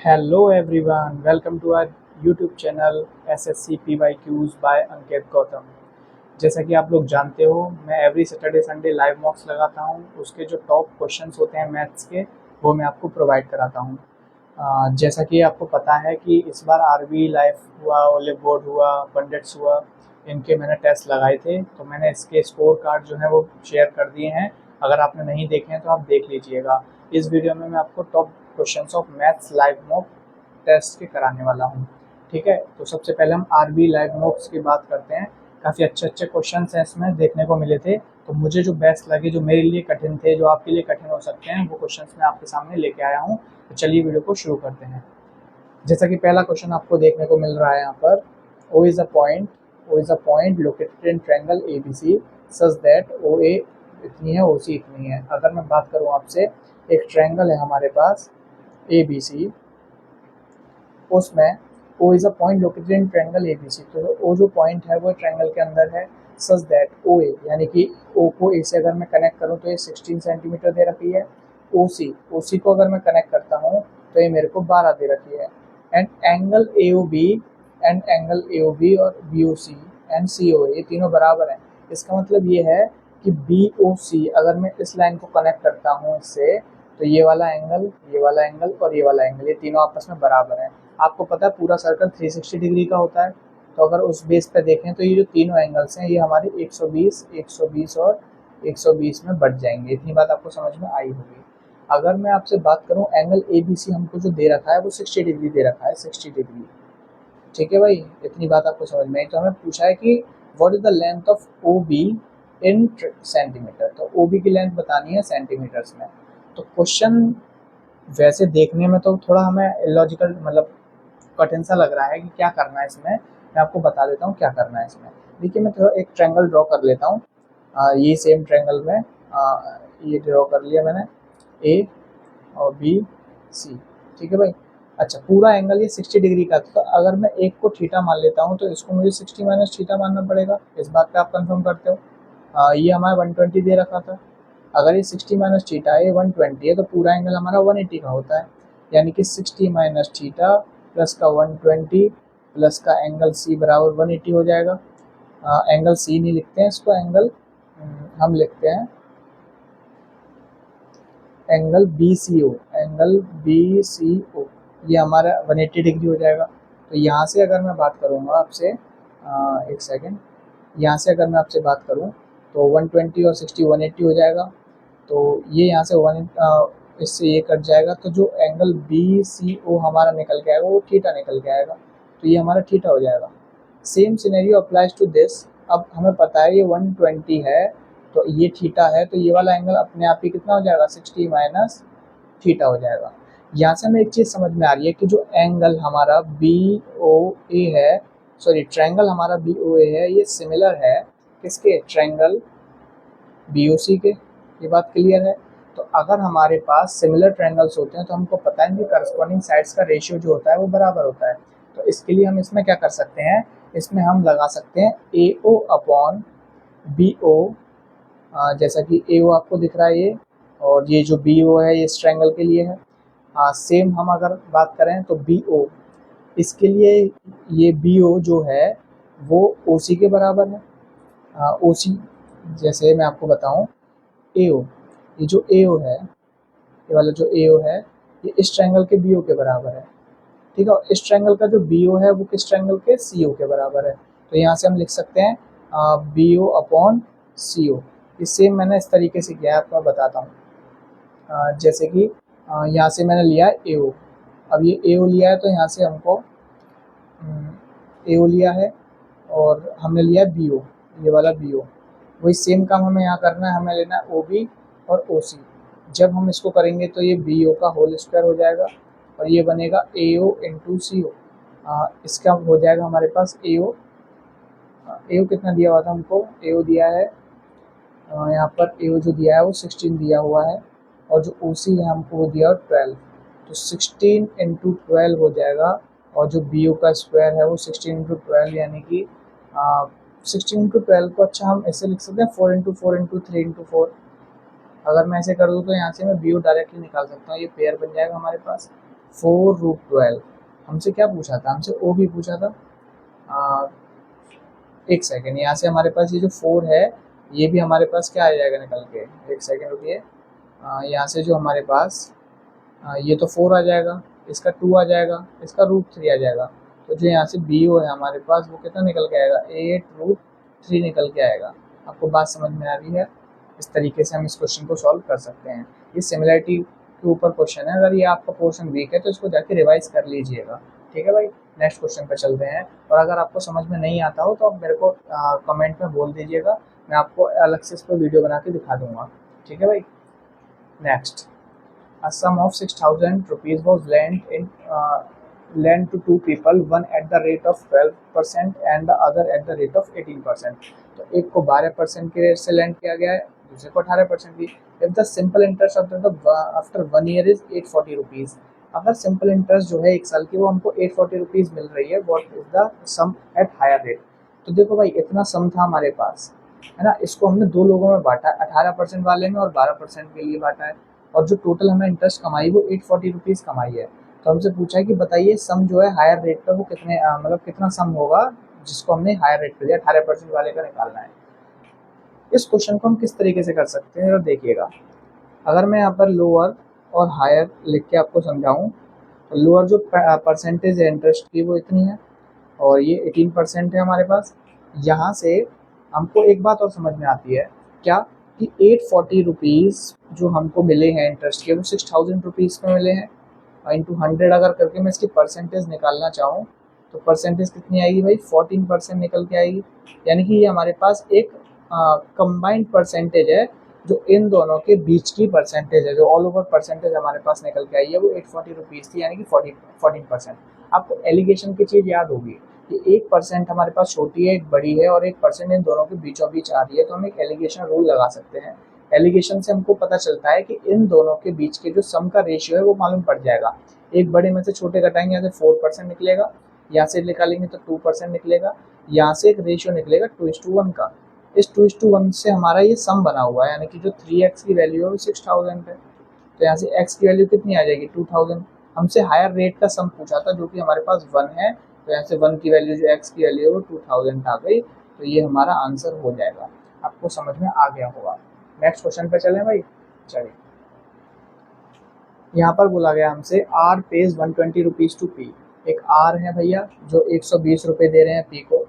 Hello everyone, welcome to our YouTube channel SSC PYQs by Ankit Gautam. जैसा कि आप लोग जानते हो, मैं every Saturday Sunday live mocks लगाता हूं। उसके जो टॉप क्वेश्चंस होते हैं मैथ्स के, वो मैं आपको प्रोवाइड कराता हूं। जैसा कि आपको पता है कि इस बार आरबी लाइफ हुआ, ओलिव बोर्ड हुआ, पंडित्स हुआ, इनके मैंने टेस्ट लगाए थे। तो मैंने इसके स्कोर कार्ड जो है वो शेयर कर दिए हैं। अगर आपने नहीं देखे हैं तो आप देख लीजिएगा। इस वीडियो में मैं आपको top questions of maths live mock test के कराने वाला हूँ। ठीक है, तो सबसे पहले हम आरबी लाइव मॉक्स की बात करते हैं। काफ़ी अच्छे अच्छे क्वेश्चन हैं इसमें देखने को मिले थे। तो मुझे जो बेस्ट लगे, जो मेरे लिए कठिन थे, जो आपके लिए कठिन हो सकते हैं, वो क्वेश्चंस मैं आपके सामने लेके आया हूँ। तो चलिए वीडियो को शुरू करते हैं। जैसा कि पहला क्वेश्चन आपको देखने को मिल रहा है यहाँ पर, O is a point, O is a point located in triangle A B C such that O A इतनी है, ओ सी इतनी है। अगर मैं बात करूँ आपसे, एक ट्रायंगल है हमारे पास ए बी सी, उसमें O is a point located in triangle A B C. तो ओ जो पॉइंट है वो ट्रायंगल के अंदर है। सच दैट ओ ए, यानी कि ओ को ए से अगर मैं कनेक्ट करूँ तो ये 16 सेंटीमीटर दे रखी है। ओ सी को अगर मैं कनेक्ट करता हूँ तो ये मेरे को 12 दे रखी है। And angle A O B, and angle A O B और B O C and C O A, ये तीनों बराबर हैं। इसका मतलब ये है कि बी ओ सी अगर मैं इस लाइन को कनेक्ट करता हूँ इससे, तो ये वाला एंगल, ये वाला एंगल और ये वाला एंगल, ये तीनों आपस में बराबर हैं। आपको पता है पूरा सर्कल 360 डिग्री का होता है। तो अगर उस बेस पे देखें तो ये जो तीनों एंगल्स हैं ये हमारे 120, 120 और 120 में बढ़ जाएंगे। इतनी बात आपको समझ में आई होगी। अगर मैं आपसे बात करूं, एंगल ए बी सी हमको जो दे रखा है वो 60 डिग्री दे रखा है, 60 डिग्री। ठीक है भाई, इतनी बात आपको समझ में आई। तो हमें पूछा है कि what is the length of O B in centimetre. तो ओ बी की लेंथ बतानी है सेंटीमीटर्स में। तो क्वेश्चन वैसे देखने में तो थोड़ा हमें इलॉजिकल, मतलब कठिन सा लग रहा है कि क्या करना है इसमें। मैं आपको बता देता हूँ क्या करना है इसमें। देखिए, मैं थोड़ा एक ट्रायंगल ड्रॉ कर लेता हूँ। ये सेम ट्रायंगल में ये ड्रॉ कर लिया मैंने, ए और बी सी। ठीक है भाई। अच्छा, पूरा एंगल ये 60 डिग्री का था। तो अगर मैं एक को थीटा मान लेता हूँ तो इसको मुझे 60 माइनस थीटा मानना पड़ेगा। इस बात पे आप कंफर्म करते हो। ये हमारा 120 दे रखा था। अगर ये 60 माइनस थीटा है, ये 120 है, तो पूरा एंगल हमारा 180 का होता है। यानी कि 60 माइनस थीटा प्लस का 120 प्लस का एंगल सी बराबर 180 हो जाएगा। एंगल सी नहीं लिखते हैं इसको, एंगल हम लिखते हैं एंगल बी सी ओ, एंगल बी सी ओ। ये हमारा 180 डिग्री हो जाएगा। तो यहाँ से अगर मैं बात करूँगा आपसे, एक सेकेंड, यहाँ से अगर मैं आपसे बात करूँ तो 120 और 60 180 हो जाएगा। तो ये यहाँ से इससे ये कट जाएगा। तो जो एंगल बी सी ओ हमारा निकल के आएगा वो थीटा निकल के आएगा। तो ये हमारा थीटा हो जाएगा। Same scenario applies to this. अब हमें पता है ये 120 है, तो ये थीटा है, तो ये वाला एंगल अपने आप ही कितना हो जाएगा, 60 माइनस थीटा हो जाएगा। यहाँ से हमें एक चीज़ समझ में आ रही है कि जो एंगल हमारा बी ओ ए है, सॉरी ट्रायंगल हमारा बी ओ ए है, ये सिमिलर है किसके, ट्रायंगल बी ओ सी के। ये बात क्लियर है। तो अगर हमारे पास सिमिलर ट्रायंगल्स होते हैं तो हमको पता है कि करस्पॉन्डिंग साइड्स का रेशियो जो होता है वो बराबर होता है। तो इसके लिए हम इसमें क्या कर सकते हैं, इसमें हम लगा सकते हैं ए ओ अपॉन बी ओ। जैसा कि ए ओ आपको दिख रहा है ये, और ये जो बी ओ है ये इस ट्रायंगल के लिए है। सेम हम अगर बात करें तो बी ओ, इसके लिए ये बी ओ जो है वो ओ सी के बराबर है। ओ सी, जैसे मैं आपको बताऊं, ए ओ, ये जो ए ओ है, ये वाला जो ए ओ है, ये इस ट्रायंगल के बी ओ के बराबर है। ठीक है, और इस ट्रायंगल का जो बी ओ है वो किस ट्रायंगल के सी ओ के बराबर है। तो यहाँ से हम लिख सकते हैं बी ओ अपॉन सी ओ। ये सेम मैंने इस तरीके से किया है, आपको मैं बताता हूँ। जैसे कि यहाँ से मैंने लिया है ए ओ। अब ये ए ओ लिया है तो यहाँ से हमको ए ओ लिया है, और हमने लिया है बी ओ, ये वाला बी ओ। वही सेम काम हमें यहाँ करना है, हमें लेना है ओ बी और ओ सी। जब हम इसको करेंगे तो ये बी ओ का होल स्क्वायर हो जाएगा, और ये बनेगा ए ओ इंटू सी ओ। इसका हो जाएगा हमारे पास ए ओ। ए ओ कितना दिया हुआ था हमको, ए ओ दिया है यहाँ पर, ए ओ जो दिया है वो 16 दिया हुआ है, और जो ओ सी है हमको वो दिया 12। तो 16 इंटू 12 हो जाएगा, और जो बी ओ का स्क्वायर है वो 16 इंटू 12, यानी कि 16 इंटू 12 को अच्छा हम ऐसे लिख सकते हैं 4 इंटू 4 इंटू 3 इंटू 4। अगर मैं ऐसे कर दूँ तो यहाँ से मैं बी ओ डायरेक्टली निकाल सकता हूँ, ये पेयर बन जाएगा हमारे पास 4√12 हमसे क्या पूछा था, हमसे ओ भी पूछा था। एक सेकेंड, यहाँ से हमारे पास ये जो 4 है ये भी हमारे पास क्या आ जाएगा निकल के, एक सेकेंड रुकिए। यहाँ से जो हमारे पास ये तो 4 आ जाएगा, इसका 2 आ जाएगा, इसका √3 आ जाएगा। तो जो यहाँ से बी ओ है हमारे पास वो कितना निकल के आएगा, 8√3 निकल के आएगा। आपको बात समझ में आ रही है? इस तरीके से हम इस क्वेश्चन को सॉल्व कर सकते हैं। ये सिमिलरिटी के ऊपर क्वेश्चन है, अगर ये आपका पोर्शन वीक है तो इसको जाके रिवाइज कर लीजिएगा। ठीक है भाई, नेक्स्ट क्वेश्चन पर चलते हैं। और अगर आपको समझ में नहीं आता हो तो आप मेरे को कमेंट में बोल दीजिएगा, मैं आपको अलग से इस पर वीडियो बना के दिखा दूंगा। ठीक है भाई, next. A sum of 6,000 rupees was lent to two people, one at the rate of 12% and the other at the rate of 18%. तो एक को 12% के रेट से लेंड किया गया है, दूसरे को 18% की। If the simple interest after 1 year is 840 rupees, अगर सिंपल इंटरेस्ट जो है 1 साल की वो हमको 840 रुपीज़ मिल रही है, what is the sum at higher rate. तो देखो भाई, इतना सम था हमारे पास, है ना, इसको हमने दो लोगों में बांटा, 18% वाले में और 12% के लिए बांटा है। और जो टोटल हमें इंटरेस्ट कमाई वो 840 रुपीज़ कमाई है। तो हमसे पूछा है कि बताइए सम जो है हायर रेट पर वो कितने मतलब कितना सम होगा जिसको हमने हायर रेट पे दिया, 18% वाले का निकालना है। इस क्वेश्चन को हम किस तरीके से कर सकते हैं, तो देखिएगा, अगर मैं यहाँ पर लोअर और हायर लिख के आपको समझाऊँ, तो लोअर जो परसेंटेज है इंटरेस्ट की वो इतनी है और ये 18% है हमारे पास। यहाँ से हमको एक बात और समझ में आती है, क्या कि 840 रुपीज़ जो हमको मिले हैं इंटरेस्ट के वो 6,000 रुपीज़ में मिले हैं। और इंटू 100 अगर करके मैं इसकी परसेंटेज निकालना चाहूँ तो परसेंटेज कितनी आएगी भाई, 14% निकल के आएगी। यानी कि ये हमारे पास एक कंबाइंड परसेंटेज है, जो इन दोनों के बीच की परसेंटेज है, जो ऑल ओवर परसेंटेज हमारे पास निकल के आई है वो 840 रुपीज़ थी, यानी कि 14%। आपको एलिगेशन की चीज़ याद होगी कि 1% हमारे पास छोटी है, एक बड़ी है, और 1% इन दोनों के बीचों बीच आ रही है, तो हम एक एलिगेशन रूल लगा सकते हैं। एलिगेशन से हमको पता चलता है कि इन दोनों के बीच के जो सम का रेशियो है वो मालूम पड़ जाएगा। एक बड़े में से छोटे घटाएंगे, यहाँ से 4% निकलेगा, यहाँ से निकालेंगे तो 2% निकलेगा, यहाँ से एक रेशियो निकलेगा 2:1 का। इस 2:1 से हमारा ये सम बना हुआ है, यानी कि जो 3x की वैल्यू है वो 6,000 है। तो यहाँ से x की वैल्यू कितनी आ जाएगी, 2,000। हमसे हायर रेट का सम पूछा था जो कि हमारे पास 1 है, तो यहाँ से 1 की वैल्यू जो x की वैल्यू है वो 2,000 आ गई। तो ये हमारा आंसर हो जाएगा। आपको समझ में आ गया होगा। नेक्स्ट क्वेश्चन पे चलें भाई, चलिए। यहाँ पर बोला गया हमसे R pays 120 rupees to P। एक R है भैया जो 120 रुपये दे रहे हैं P को,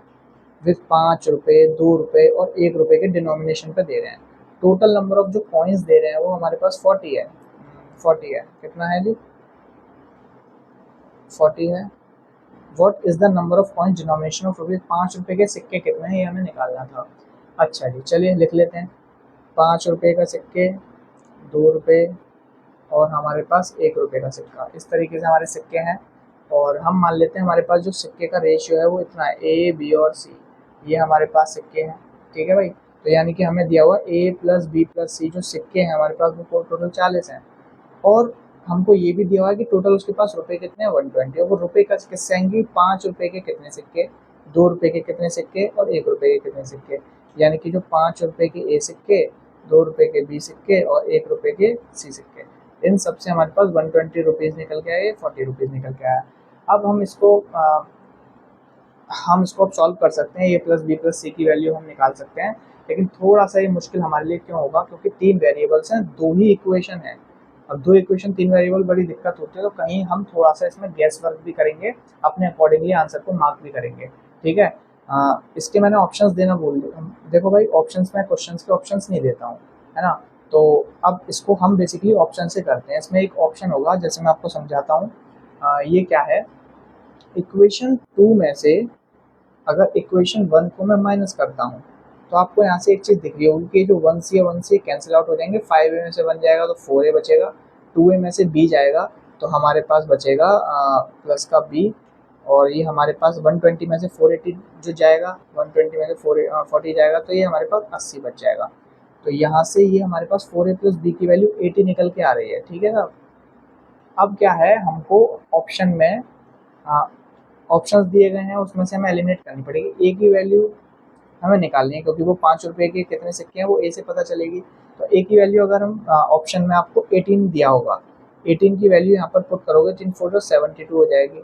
विथ 5 रुपये, 2 रुपये और 1 रुपये के डिनोमिनेशन पे दे रहे हैं। टोटल नंबर ऑफ जो कॉइन्स दे रहे हैं वो हमारे पास 40 है। 40 है, कितना है जी, 40 है। What is the number of coins denomination of रुपये, 5 रुपये के सिक्के कितने हैं ये हमें निकालना था। अच्छा जी, चलिए लिख लेते हैं। 5 रुपये का सिक्के, 2 रुपये और हमारे पास 1 रुपये का सिक्का। इस तरीके से हमारे सिक्के हैं, और हम मान लेते हैं हमारे पास जो सिक्के का रेशियो है वो इतना है, A, B और C, ये हमारे पास सिक्के हैं। ठीक है भाई, तो यानी कि हमें दिया हुआ A + B + C जो सिक्के हैं हमारे पास वो टोटल 40 हैं, और हमको ये भी दिया हुआ है कि टोटल उसके पास रुपए कितने हैं, 120। और वो रुपये का किससे आएंगे, 5 रुपये के कितने सिक्के, 2 रुपये के कितने सिक्के और 1 रुपये के कितने सिक्के। यानी कि जो 5 रुपये के A सिक्के, 2 रुपये के B सिक्के और 1 रुपये के C सिक्के, इन सब से हमारे पास 120 रुपीज़ निकल के आए, 40 रुपीज़ निकल के आया। अब हम इसको अब सॉल्व कर सकते हैं। A + B + C की वैल्यू हम निकाल सकते हैं, लेकिन थोड़ा सा ये मुश्किल हमारे लिए क्यों होगा, क्योंकि 3 वेरिएबल्स हैं, 2 ही इक्वेशन है। अब 2 इक्वेशन 3 वेरिएबल बड़ी दिक्कत होती है, तो कहीं हम थोड़ा सा इसमें गैस वर्क भी करेंगे, अपने अकॉर्डिंगली आंसर को मार्क भी करेंगे। ठीक है, इसके मैंने ऑप्शंस देना भूल गया। देखो भाई, ऑप्शंस में क्वेश्चंस के ऑप्शंस नहीं देता हूँ, है ना। तो अब इसको हम बेसिकली ऑप्शन से करते हैं। इसमें एक ऑप्शन होगा, जैसे मैं आपको समझाता हूँ, ये क्या है, इक्वेशन 2 में से अगर इक्वेशन 1 को मैं माइनस करता हूँ तो आपको यहाँ से एक चीज़ दिख रही होगी कि जो 1 से कैंसिल आउट हो जाएंगे, 5A में से 1 जाएगा तो 4A बचेगा, 2A में से B जाएगा तो हमारे पास बचेगा प्लस का B, और ये हमारे पास 120 में से 480 जो जाएगा, 120 में से 40 जाएगा, तो ये हमारे पास 80 बच जाएगा। तो यहाँ से ये हमारे पास 4A + B की वैल्यू 80 निकल के आ रही है। ठीक है साहब, अब क्या है, हमको ऑप्शन में ऑप्शंस दिए गए हैं, उसमें से हमें एलिमिनेट करनी पड़ेगी। A की वैल्यू हमें निकालनी है, क्योंकि वो 5 रुपये के कितने सिक्के हैं वो A से पता चलेगी। तो A की वैल्यू अगर हम ऑप्शन में आपको 18 दिया होगा, 18 की वैल्यू यहाँ पर पुट करोगे 18 4 72 हो जाएगी।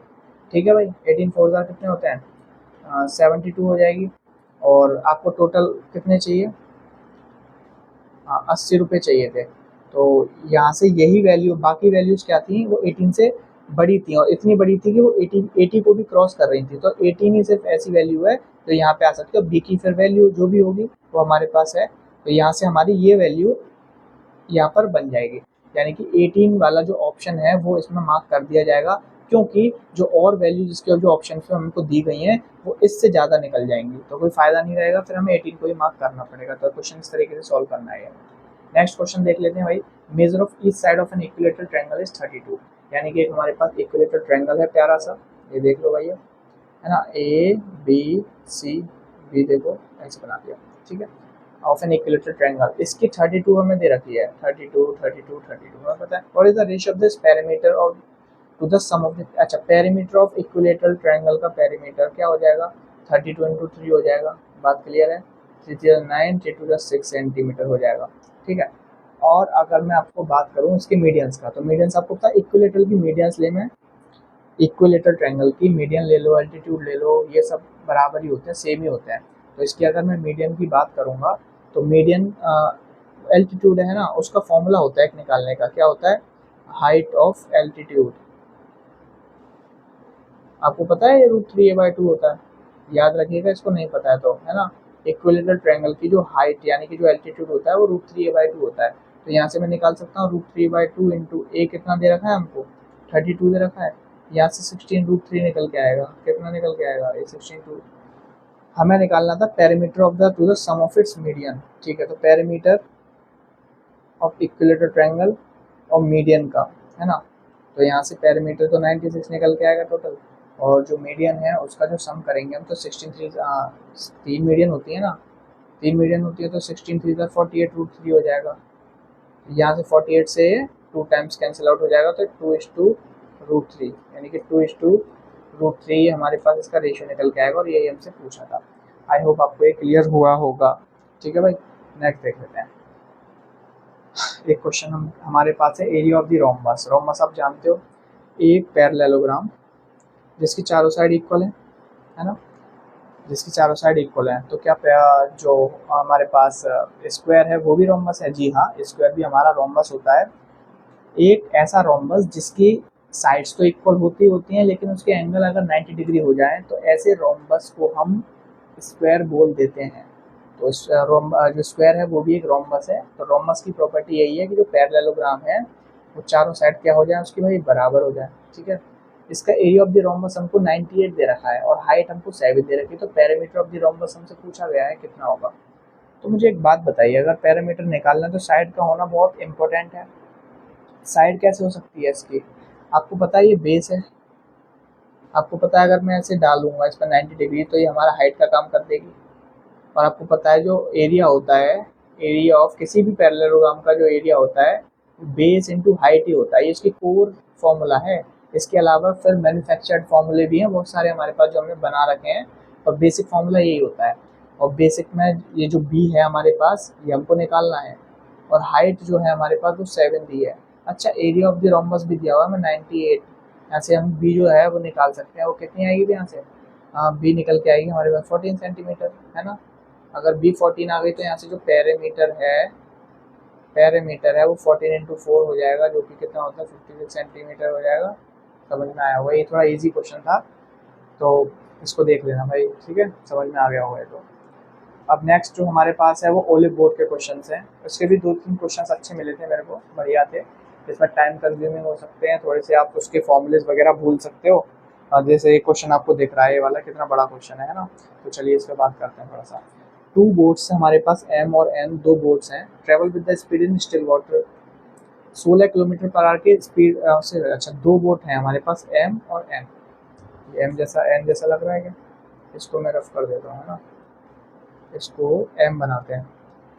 ठीक है भाई, 18 4 कितने होते हैं, 72 हो जाएगी। और आपको टोटल कितने चाहिए, 80 रुपये चाहिए थे। तो यहाँ से यही वैल्यू, बाकी वैल्यूज क्या थी, वो 18 से बड़ी थी और इतनी बड़ी थी कि वो 80 को भी क्रॉस कर रही थी। तो 18 ही सिर्फ ऐसी वैल्यू है तो यहाँ पे आ सकती है। बी की फिर वैल्यू जो भी होगी वो हमारे पास है, तो यहाँ से हमारी ये वैल्यू यहाँ पर बन जाएगी। यानी कि 18 वाला जो ऑप्शन है वो इसमें मार्क कर दिया जाएगा, क्योंकि जो और वैल्यू जिसके जो ऑप्शन में हमको दी गई हैं वो इससे ज़्यादा निकल जाएंगी, तो कोई फ़ायदा नहीं रहेगा, फिर हमें 18 को ही मार्क करना पड़ेगा। तो क्वेश्चन इस तरीके से सॉल्व करना है। नेक्स्ट क्वेश्चन देख लेते हैं भाई। Measure of each side of an equilateral triangle is 32। यानी कि एक हमारे पास इक्विलेटरल ट्रायंगल है प्यारा सा, ये देख लो भाई, है ना, ए बी सी बी, देखो ऐसे बना दिया, ठीक है, ऑफ एन इक्विलेटरल ट्रायंगल। इसकी 32 हमें दे रखी है, 32 हमें पता है। और is the ratio of this perimeter of to the sum of the, अच्छा, पेरीमीटर ऑफ इक्विलेटरल ट्रायंगल का पेरीमीटर क्या हो जाएगा, 32 इंटू 3 हो जाएगा। बात क्लियर है, 3 9 3 टू 6 सेंटीमीटर हो जाएगा। ठीक है। और अगर मैं आपको बात करूँ इसके मीडियंस का, तो मीडियंस आपको पता है, इक्विलेटरल की मीडियंस ले, मैं इक्विलेटरल ट्रायंगल की मीडियन ले लो, एल्टीट्यूड ले लो, ये सब बराबर ही होते हैं, सेम ही होते हैं। तो इसकी अगर मैं मीडियन की बात करूँगा तो मीडियन एल्टीट्यूड है ना, उसका फॉर्मूला होता है एक निकालने का, क्या होता है, हाइट ऑफ एल्टीट्यूड। आपको पता है ये √3a/2 होता है, याद रखिएगा, इसको नहीं पता है तो, है ना। इक्विलेटरल ट्रायंगल की जो हाइट यानी कि जो एल्टीट्यूड होता है वो √3a/2 होता है। तो यहाँ से मैं निकाल सकता हूँ √3/2 इंटू ए, कितना दे रखा है हमको, 32 दे रखा है। यहाँ से 16 √3 निकल के आएगा, कितना निकल के आएगा, ये 16 हमें निकालना था perimeter of the to the sum of its median. ठीक है, तो पेरीमीटर ऑफ इक्विलेटरल ट्रायंगल और मीडियन का, है ना। तो यहाँ से पेरीमीटर तो 96 निकल के आएगा टोटल, और जो मीडियन है उसका जो सम करेंगे हम तो 16 3 मीडियन होती है ना, 3 मीडियन होती है तो 16 3 48 √3 हो जाएगा। यहाँ से 48 से 2 टाइम्स कैंसिल आउट हो जाएगा, तो 2:√3, यानी कि 2:√3 हमारे पास इसका रेशियो निकल के आएगा, और यही हमसे पूछा था। आई होप आपको ये क्लियर हुआ होगा। ठीक है भाई, नेक्स्ट देख लेते हैं। एक क्वेश्चन हमारे पास है, area of the rhombus. Rhombus आप जानते हो, एक पैरेललोग्राम जिसकी चारों साइड इक्वल है ना, जिसकी चारों साइड इक्वल है। तो क्या जो हमारे पास स्क्वायर है वो भी रोम्बस है? जी हाँ, स्क्वायर भी हमारा रोम्बस होता है। एक ऐसा रोम्बस जिसकी साइड्स तो इक्वल होती हैं लेकिन उसके एंगल अगर 90 डिग्री हो जाए तो ऐसे रोम्बस को हम स्क्वायर बोल देते हैं। तो जो स्क्वायर है वो भी एक रोम्बस है। तो रोम्बस की प्रॉपर्टी यही है कि जो पैरेललोग्राम है वो चारों साइड क्या हो जाए, उसकी भाई बराबर हो जाए। ठीक है। इसका एरिया ऑफ द रोम्बस हमको 98 दे रखा है और हाइट हमको 7 दे रखी है। तो पैरामीटर ऑफ द रोम्बस हमसे पूछा गया है कितना होगा। तो मुझे एक बात बताइए, अगर पैरामीटर निकालना है तो साइड का होना बहुत इंपॉर्टेंट है। साइड कैसे हो सकती है इसकी, आपको पता है ये बेस है, आपको पता है अगर मैं ऐसे डालूंगा इस पर 90 डिग्री तो ये हमारा हाइट का काम कर देगी। और आपको पता है जो एरिया होता है, एरिया ऑफ किसी भी पैरेललोग्राम का जो एरिया होता है बेस इंटू हाइट ही होता है, ये इसकी कोर फॉर्मूला है। इसके अलावा फिर मैन्युफैक्चर्ड फॉर्मूले भी हैं बहुत सारे हमारे पास जो हमने बना रखे हैं, और बेसिक फॉर्मूला यही होता है। और बेसिक में ये जो बी है हमारे पास ये हमको निकालना है, और हाइट जो है हमारे पास वो 7 दी है। अच्छा, एरिया ऑफ द रोम्बस भी दिया हुआ है, मैं 98, यहाँ से हम बी जो है वो निकाल सकते हैं। वो कितनी आएगी यहाँ से, बी निकल के आएगी हमारे पास 14 सेंटीमीटर, है ना। अगर बी 14 आ गई तो यहाँ से जो पैरामीटर है वो 14 इंटू 4 हो जाएगा, जो कि कितना होता है 56 सेंटीमीटर हो जाएगा। समझ में आया होगा, ये थोड़ा इजी क्वेश्चन था तो इसको देख लेना भाई, ठीक है, समझ में आ गया होगा तो। अब नेक्स्ट जो हमारे पास है वो ओलिव बोर्ड के क्वेश्चन हैं। उसके भी 2-3 क्वेश्चन अच्छे मिले थे मेरे को, बढ़िया थे। इसमें टाइम कंज्यूमिंग हो सकते हैं थोड़े से, आप उसके फॉर्मूलेज वगैरह भूल सकते हो। जैसे एक क्वेश्चन आपको दिख रहा है, ये वाला कितना बड़ा क्वेश्चन है ना। तो चलिए इस पर बात करते हैं थोड़ा सा। 2 बोट्स हमारे पास एम और एन, 2 बोट्स हैं, travel with the speed in still water 16 kilometre per hour की स्पीड से। अच्छा, 2 बोट हैं हमारे पास एम और एन। ये एम जैसा एन जैसा लग रहा है क्या, इसको मैं रफ कर देता हूँ ना, इसको एम बनाते हैं।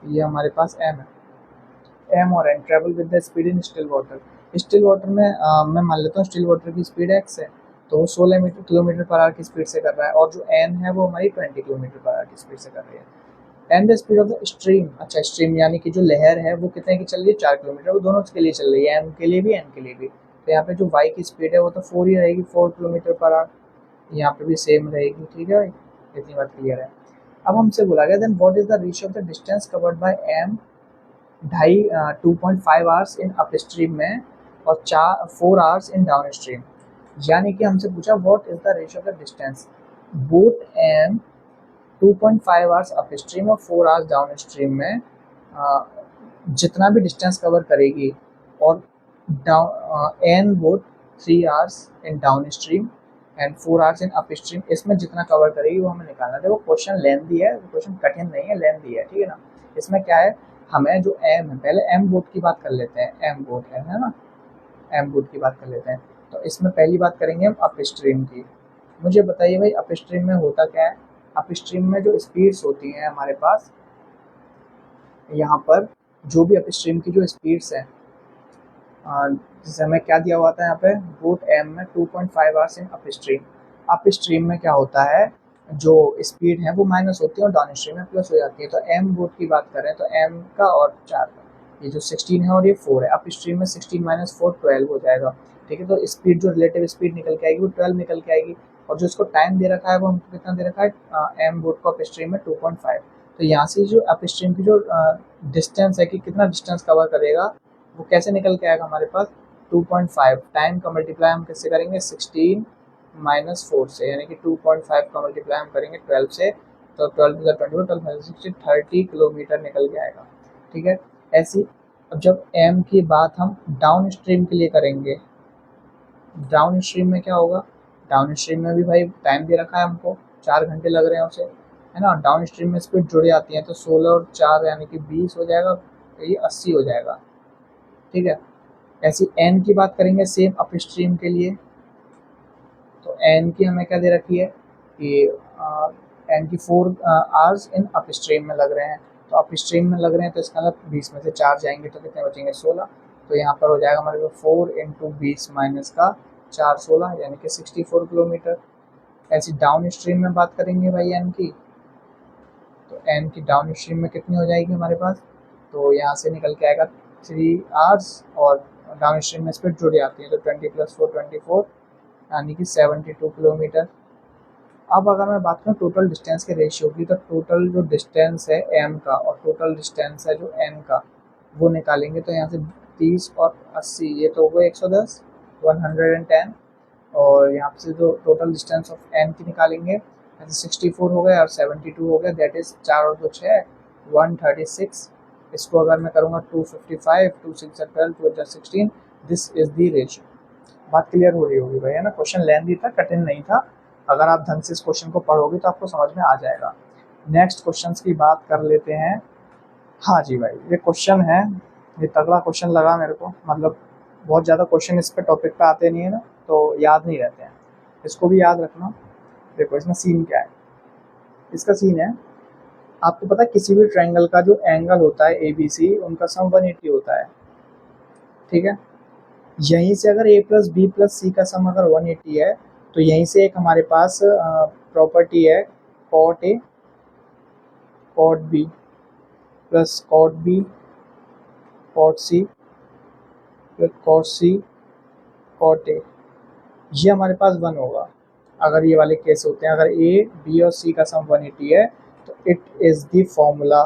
ये हमारे पास एम है, एम और N travel with the speed in still water. Still water में मैं मान लेता हूँ स्टिल वाटर की स्पीड एक्स है, तो वो 16 किलोमीटर पर आवर की स्पीड से कर रहा है, और जो एन है वो हमारी 20 किलोमीटर पर आवर की स्पीड से कर रही है। And the speed of the stream, अच्छा स्ट्रीम यानी कि जो लहर है वो कितने की चल रही है, 4 किलोमीटर, वो दोनों के लिए चल रही है, एम के लिए भी एन के लिए भी। तो यहाँ पे जो वाई की स्पीड है वो तो 4 ही रहेगी, 4 किलोमीटर पर आवर, यहाँ पे भी सेम रहेगी। ठीक है भाई, इतनी बात क्लियर है। अब हमसे बोला गया then what is the ratio of the distance covered by M, ढाई 2.5 आवर्स इन अप स्ट्रीम में और 4 आवर्स इन डाउन स्ट्रीम। यानी कि हमसे पूछा what is the ratio of the distance both M 2.5 hours upstream और 4 hours down stream में जितना भी डिस्टेंस कवर करेगी, और down N both 3 hours in downstream and 4 hours in upstream, इसमें जितना कवर करेगी वो हमें निकालना है। देखो क्वेश्चन लेंथी है, क्वेश्चन कठिन नहीं है, लेंथी है, ठीक है ना। इसमें क्या है, हमें जो एम है, पहले एम बोट की बात कर लेते हैं, एम बोट है ना, एम बोट की बात कर लेते हैं। तो इसमें पहली बात करेंगे हम अप स्ट्रीम की। मुझे बताइए भाई अप स्ट्रीम में होता क्या है। अप स्ट्रीम में जो स्पीड्स होती हैं हमारे पास, यहाँ पर जो भी अप स्ट्रीम की जो स्पीड्स हैं, जैसे हमें क्या दिया हुआ था यहाँ पे, बोट एम में 2.5 hours in up stream. Up stream में क्या होता है, जो स्पीड है वो माइनस होती है और डाउन स्ट्रीम में प्लस हो जाती है। तो एम बोट की बात करें तो एम का और 4 का, ये जो 16 है और ये 4 है, अप स्ट्रीम में 16 माइनस 4 12 हो जाएगा। ठीक है, तो स्पीड जो रिलेटिव स्पीड निकल के आएगी वो 12 निकल के आएगी। और जो इसको टाइम दे रखा है वो हमको कितना दे रखा है, एम बोट को अप स्ट्रीम में 2.5। तो यहाँ से जो अप स्ट्रीम की जो डिस्टेंस है कि कितना डिस्टेंस कवर करेगा, वो कैसे निकल के आएगा हमारे पास, 2.5 टाइम का मल्टीप्लाई हम किससे करेंगे, 16 माइनस 4 से, यानी कि 2.5 का मल्टीप्लाई हम करेंगे 12 से, तो 12 टू 24, 12 60, 30 किलोमीटर निकल के आएगा। ठीक है, ऐसी। अब जब एम की बात हम डाउन स्ट्रीम के लिए करेंगे, डाउन स्ट्रीम में क्या होगा, डाउन स्ट्रीम में भी भाई टाइम दे रखा है हमको, 4 घंटे लग रहे हैं उसे, है ना। डाउन स्ट्रीम में स्पीड जुड़ जाती है, तो 16 और 4 यानी कि 20 हो जाएगा, तो ये 80 हो जाएगा। ठीक है, ऐसी एन की बात करेंगे सेम अप स्ट्रीम के लिए, तो एन की हमें क्या दे रखी है कि एन की 4 आवर्स इन अप स्ट्रीम में लग रहे हैं। तो अप स्ट्रीम में लग रहे हैं तो इसका मतलब 20 में से 4 जाएंगे तो कितने बचेंगे, 16। तो यहाँ पर हो जाएगा हमारे पास 4 इंटू 20 माइनस का 4, 16 यानी कि 64 किलोमीटर। ऐसी डाउन स्ट्रीम में बात करेंगे भाई एन की, तो एन की डाउन स्ट्रीम में कितनी हो जाएगी हमारे पास, तो यहाँ से निकल के आएगा 3 आवर्स, और डाउन स्ट्रीम में स्पीड जुड़ जाती है, तो 20 + 4 24 यानी कि 72 किलोमीटर। अब अगर मैं बात करूँ टोटल डिस्टेंस के रेशियो की, तो टोटल जो डिस्टेंस है एम का और टोटल डिस्टेंस है जो एन का, वो निकालेंगे। तो यहाँ से 30 और 80 ये तो हो गए 110, 110, और यहाँ से जो टोटल डिस्टेंस ऑफ एन की निकालेंगे, ऐसे 64 हो गया और 72 हो गया, दैट इज़ 4 और 2 6, 136। इसको अगर मैं करूँगा 255, 2 6 12, 2 16, दिस इज़ दी रेशियो। बात क्लियर हो रही होगी भाई, है ना। क्वेश्चन लेंथी था, कठिन नहीं था, अगर आप ढंग से इस क्वेश्चन को पढ़ोगे तो आपको समझ में आ जाएगा। नेक्स्ट क्वेश्चंस की बात कर लेते हैं। हाँ जी भाई, ये क्वेश्चन है, ये तगड़ा क्वेश्चन लगा मेरे को, मतलब बहुत ज़्यादा क्वेश्चन इस पे टॉपिक पे आते नहीं है ना, तो याद नहीं रहते हैं, इसको भी याद रखना। देखो इसमें सीन क्या है, इसका सीन है, आपको पता है किसी भी ट्रायंगल का जो एंगल होता है ABC, उनका सम 180 होता है। ठीक है, यहीं से अगर A+B+C का सम अगर 180 है, तो यहीं से एक हमारे पास प्रॉपर्टी है cot A cot B plus cot B cot C plus cot C cot A, ये हमारे पास 1 होगा अगर ये वाले केस होते हैं। अगर A B और C का सम 180 है तो इट इज़ दी फॉर्मूला।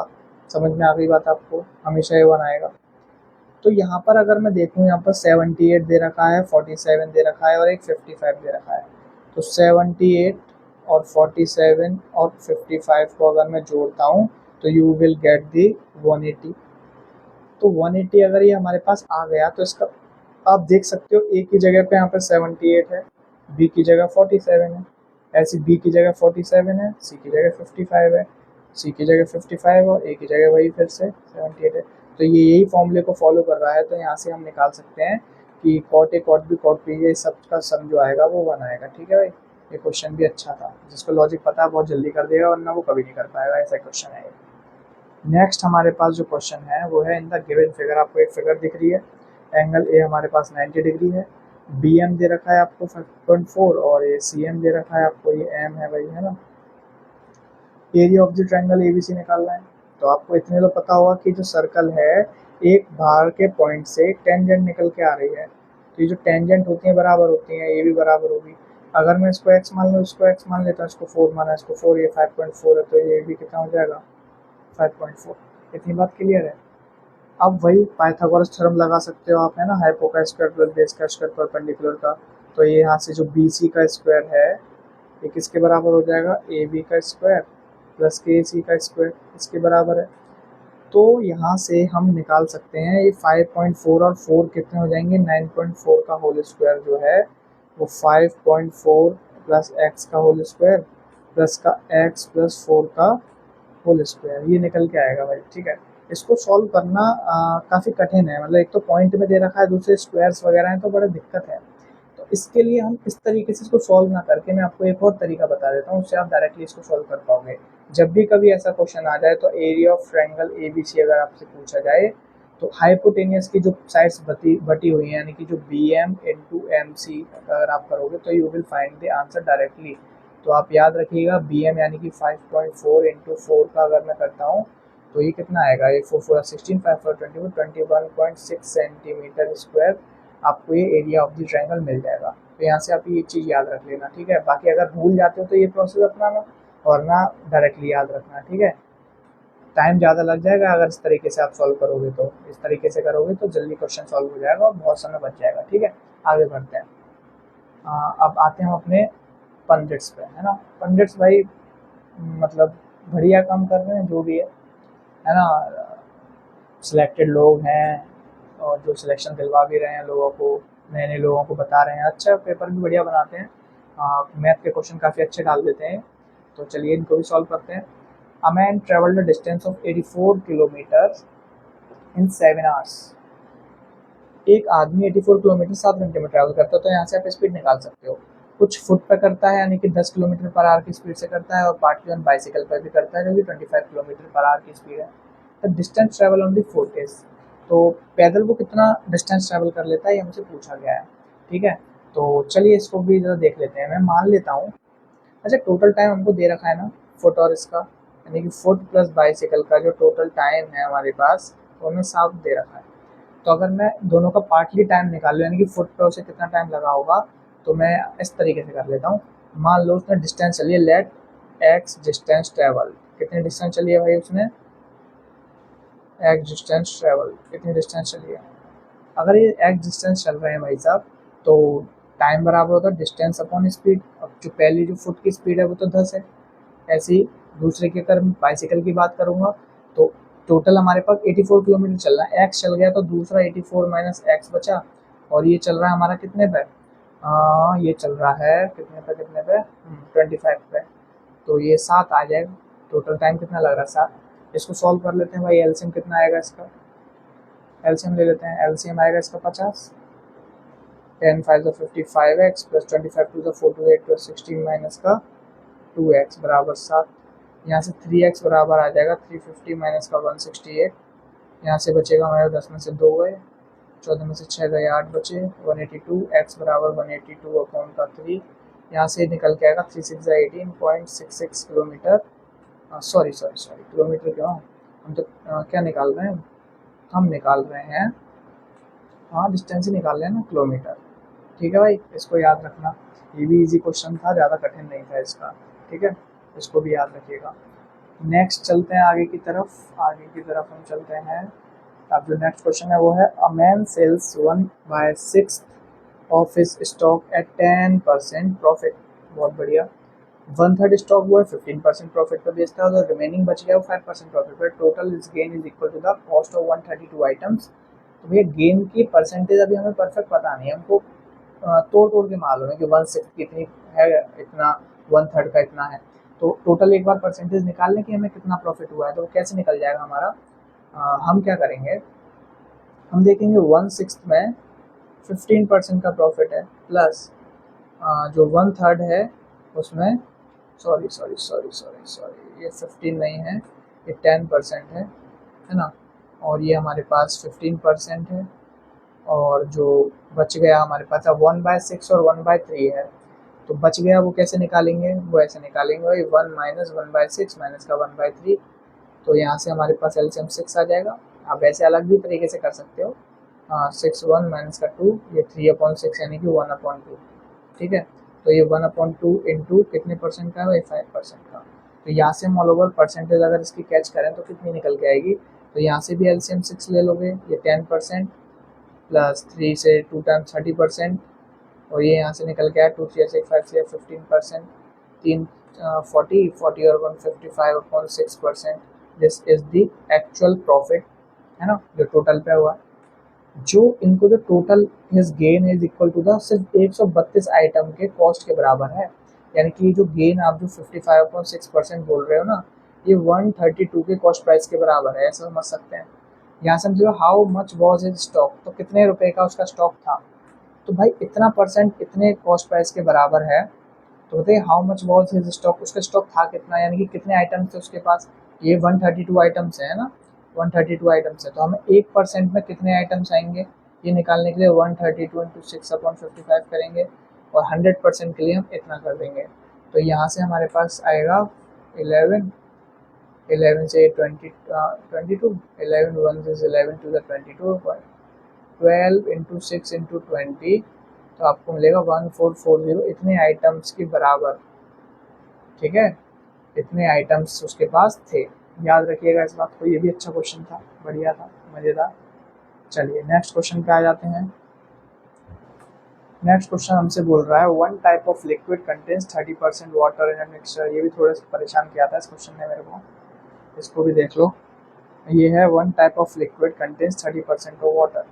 समझ में आ गई बात आपको, हमेशा ये 1 आएगा। तो यहाँ पर अगर मैं देखूँ, यहाँ पर 78 दे रखा है, 47 दे रखा है और एक 55 दे रखा है। तो 78 और 47 और 55 को अगर मैं जोड़ता हूँ तो यू विल गेट दी 180। तो 180 अगर ये हमारे पास आ गया तो इसका आप देख सकते हो ए की जगह पे यहाँ पर 78 है, बी की जगह 47 है, ऐसी बी की जगह 47 है, सी की जगह 55 है, सी की जगह 55 और ए की जगह वही फिर से 78 है। तो ये यही फॉर्मूले को फॉलो कर रहा है। तो यहाँ से हम निकाल सकते हैं कि cot A cot B cot B ये सब का सम जो आएगा वो 1 आएगा। ठीक है भाई, ये क्वेश्चन भी अच्छा था, जिसको लॉजिक पता है बहुत जल्दी कर देगा, वरना वो कभी नहीं कर पाएगा, ऐसा क्वेश्चन है। नेक्स्ट हमारे पास जो क्वेश्चन है वो है इन द गिवन फिगर। आपको एक फिगर दिख रही है, एंगल ए हमारे पास 90 डिग्री है, बी एम दे रखा है आपको 5.4 और ये सी एम दे रखा है आपको, ये एम है भाई, है ना। Area of the triangle ABC निकालना है। तो आपको इतने तो पता होगा कि जो सर्कल है एक बाहर के पॉइंट से टेंजेंट निकल के आ रही है, तो ये जो टेंजेंट होती है बराबर होती हैं, ये भी बराबर होगी। अगर मैं इसको x मान लूँ, इसको x मान लेता हूँ, इसको 4 माना, इसको 4, ये 5.4 है, तो ये भी कितना हो जाएगा 5.4। इतनी बात क्लियर है। अब वही पाइथागोरस थ्योरम लगा सकते हो आप, है ना, हाइपो का स्क्वायर प्लस बेस का स्क्वायर परपेंडिकुलर का। तो ये यहाँ से जो बी सी का स्क्वायर है ये किसके बराबर हो जाएगा, ए बी का स्क्वायर प्लस के सी का स्क्वायर, इसके बराबर है। तो यहाँ से हम निकाल सकते हैं ये 5.4 और 4 कितने हो जाएंगे, 9.4 का होल स्क्वायर जो है वो 5.4 प्लस एक्स का होल स्क्वायर प्लस का एक्स प्लस 4 का होल स्क्वायर, ये निकल के आएगा भाई। ठीक है, इसको सॉल्व करना काफ़ी कठिन है, मतलब एक तो पॉइंट में दे रखा है, दूसरे स्क्वायर्स वगैरह हैं, तो बड़ा दिक्कत है। तो इसके लिए हम इस तरीके से इसको सॉल्व ना करके मैं आपको एक और तरीका बता देता हूँ, उससे आप डायरेक्टली इसको सॉल्व कर पाओगे। जब भी कभी ऐसा क्वेश्चन आ जाए तो area of triangle A B C अगर आपसे पूछा जाए, तो हाइपोटेनियस की जो साइड्स बटी हुई हैं, यानी कि जो B M into M C अगर आप करोगे तो you will find the answer directly. तो आप याद रखिएगा बी एम यानी कि 5.4 इंटू 4 का अगर मैं करता हूँ तो ये कितना आएगा, ये 4 4 16 5 4 24 21.6 सेंटीमीटर स्क्वायर आपको ये एरिया ऑफ द ट्रायंगल मिल जाएगा। तो यहाँ से आप ये चीज़ याद रख लेना, ठीक है। बाकी अगर भूल जाते हो तो ये प्रोसेस अपनाना और ना डायरेक्टली याद रखना, ठीक है। टाइम ज़्यादा लग जाएगा अगर इस तरीके से आप सॉल्व करोगे, तो इस तरीके से करोगे तो जल्दी क्वेश्चन सॉल्व हो जाएगा और बहुत समय बच जाएगा, ठीक है। आगे बढ़ते हैं। अब आते हैं हम अपने पंडिट्स पे, है ना। पंडिट्स भाई मतलब बढ़िया काम कर रहे हैं जो भी है ना। सिलेक्टेड लोग हैं और जो सिलेक्शन दिलवा भी रहे हैं लोगों को, नए नए लोगों को बता रहे हैं, अच्छा पेपर भी बढ़िया बनाते हैं, मैथ के क्वेश्चन काफ़ी अच्छे डाल देते हैं। तो चलिए इनको भी सॉल्व करते हैं। A man travelled the distance of 84 kilometre in 7 hours. एक आदमी 84 किलोमीटर 7 घंटे में ट्रैवल करता है, तो यहाँ से आप स्पीड निकाल सकते हो। कुछ फुट पर करता है यानी कि 10 किलोमीटर पर आवर की स्पीड से करता है, और पार्ट वन बाइसिकल पर भी करता है जो कि 25 किलोमीटर पर आवर की स्पीड है। The distance travel on the 4 days. तो पैदल वो कितना डिस्टेंस ट्रैवल कर लेता है ये हमसे पूछा गया है, ठीक है। तो चलिए इसको भी ज़रा देख लेते हैं। मैं मान लेता हूँ, अच्छा टोटल टाइम हमको दे रखा है ना फुट और इसका, यानी कि फुट प्लस बाइसिकल का जो टोटल टाइम है हमारे पास वो हमें साफ दे रखा है। तो अगर मैं दोनों का पार्टली टाइम निकाल लूँ, यानी कि फुट पे उसे कितना टाइम लगा होगा, तो मैं इस तरीके से कर लेता हूँ। मान लो उसने डिस्टेंस चलिए, लेट एक्स डिस्टेंस ट्रेवल, कितनी डिस्टेंस चली है भाई उसने, एक्स डिस्टेंस ट्रेवल कितनी डिस्टेंस चली है। अगर ये एक्स डिस्टेंस चल रहे हैं भाई साहब, तो टाइम बराबर होता है डिस्टेंस अपॉन स्पीड। अब जो पहली जो फुट की स्पीड है वो तो 10 है। ऐसे ही दूसरे की अगर बाइसिकल की बात करूँगा तो टोटल हमारे पास 84 किलोमीटर चल रहा है, एक्स चल गया तो दूसरा 84 माइनस एक्स बचा, और ये चल रहा है हमारा कितने पे, ये चल रहा है कितने पे 25 पे, तो ये 7 आ जाएगा। टोटल टाइम कितना लग रहा है 7। इसको सॉल्व कर लेते हैं भाई, एलसीएम कितना आएगा इसका, एलसीएम ले लेते हैं। एलसीएम आएगा इसका 50, 10 5 55x प्लस 25 2 48 प्लस 16 माइनस का 2x बराबर 7। यहाँ से 3x बराबर आ जाएगा 350 माइनस का 168। यहाँ से बचेगा हमारे 10 में से 2 गए, 14 में से 6 गए, 8 बचे, 182 x बराबर 182 अपॉन का 3। यहाँ से निकल के आएगा 3 6 18.66 किलोमीटर, सॉरी किलोमीटर क्यों, हम तो क्या निकाल रहे हैं, हम निकाल रहे हैं, हाँ डिस्टेंस ही निकाल रहे हैं ना, किलोमीटर। ठीक है भाई, इसको याद रखना, ये भी इजी क्वेश्चन था, ज़्यादा कठिन नहीं था इसका, ठीक है, इसको भी याद रखिएगा। नेक्स्ट चलते हैं आगे की तरफ, हम चलते हैं। अब जो नेक्स्ट क्वेश्चन है वो है, a man sells 1/6 of his stock at 10% profit. बहुत बढ़िया। 1/3 स्टॉक वो है 15% प्रॉफिट पर बेचता है, और रिमेनिंग बच गया वो 5% प्रॉफिट पर। Total is gain is equal to the cost of 132 items. तो भैया गेन की परसेंटेज अभी हमें परफेक्ट पता नहीं है, हमको तोड़ तोड़ के मालूम है कि 1/6 कितनी है, इतना 1/3 का इतना है। तो टोटल एक बार परसेंटेज निकालने की हमें कितना प्रॉफिट हुआ है, तो कैसे निकल जाएगा हमारा, हम क्या करेंगे, हम देखेंगे 1/6 में 15% का प्रॉफिट है, प्लस जो 1/3 है उसमें, सॉरी ये 15 नहीं है, ये 10% है ना, और ये हमारे पास 15% है, और जो बच गया हमारे पास अब 1/6 और 1/3 है। तो बच गया वो कैसे निकालेंगे, वो ऐसे निकालेंगे भाई, 1 माइनस 1/6 माइनस का 1/3। तो यहाँ से हमारे पास एलसीएम 6 आ जाएगा। आप वैसे अलग भी तरीके से कर सकते हो, 6 1 माइनस का 2, ये 3/6 यानी कि 1/2। ठीक है, तो ये 1/2 इंटू कितने परसेंट का है भाई, 5% का। तो यहाँ से हम ऑल ओवर परसेंटेज अगर इसकी कैच करें तो कितनी निकल के आएगी, तो यहाँ से भी एलसीएम 6 ले लोगे, ये 10% प्लस 3 से 2 टाइम्स 30%, और ये यहाँ से निकल के आया 2 3 6 5 से 15%, 3 40 40 और 155/6%। This is the actual profit, है ना, जो टोटल पे हुआ। जो इनको जो total his gain is equal to the सिर्फ 132 आइटम के कॉस्ट के बराबर है, यानी कि जो गेन आप जो 55.6% बोल रहे हो ना, ये 132 के कॉस्ट प्राइस के बराबर है, ऐसा समझ सकते हैं। यहाँ से समझो how much was his stock, तो कितने रुपए का उसका स्टॉक था, तो भाई इतना परसेंट इतने कॉस्ट प्राइस के बराबर है, तो बताइए how much was his stock, उसका स्टॉक था कितना, यानी कि कितने आइटम्स थे उसके पास। ये 132 आइटम्स है ना, 132 आइटम्स है, तो हमें 1% में कितने आइटम्स आएंगे ये निकालने के लिए 132 इंटू 6/55 करेंगे, और 100% के लिए हम इतना कर देंगे। तो यहाँ से हमारे पास आएगा 11, 11 से 22, 11 1 is 11 to the 22, 12 into 6 into 20, तो आपको मिलेगा 1440, इतने आइटम्स के बराबर। ठीक है, इतने आइटम्स उसके पास थे, याद रखिएगा इस बात को, ये भी अच्छा क्वेश्चन था, बढ़िया था, मज़ेदार। चलिए नेक्स्ट क्वेश्चन पे आ जाते हैं। नेक्स्ट क्वेश्चन हमसे बोल रहा है one type of liquid contains 30% water in a mixture. ये भी थोड़ा सा परेशान किया था इस क्वेश्चन ने मेरे को, इसको भी देख लो। ये है one type of liquid contains 30% of water.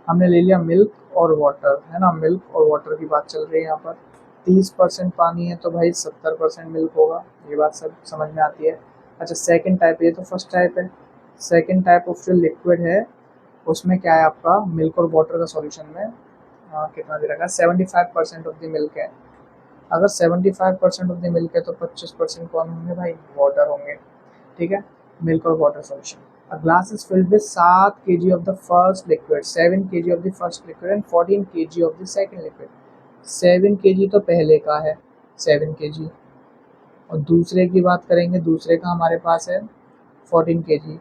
हमने ले लिया मिल्क और वाटर, है ना, मिल्क और वाटर की बात चल रही है यहाँ पर। 30% पानी है तो भाई 70% मिल्क होगा, ये बात सब समझ में आती है। अच्छा सेकंड टाइप, ये तो फर्स्ट टाइप है। सेकंड टाइप ऑफ जो लिक्विड है उसमें क्या है आपका, मिल्क और वाटर का सॉल्यूशन में कितना दे रखा है, 75% ऑफ द मिल्क है। अगर 75% ऑफ द मिल्क है तो 25% कौन होंगे भाई, वाटर होंगे। ठीक है, मिल्क और water solution. A glass is filled with 7 kg of the first liquid, 7 kg of the first liquid and 14 kg of the second liquid। 7 kg तो पहले का है, 7 kg, और दूसरे की बात करेंगे, दूसरे का हमारे पास है 14 kg।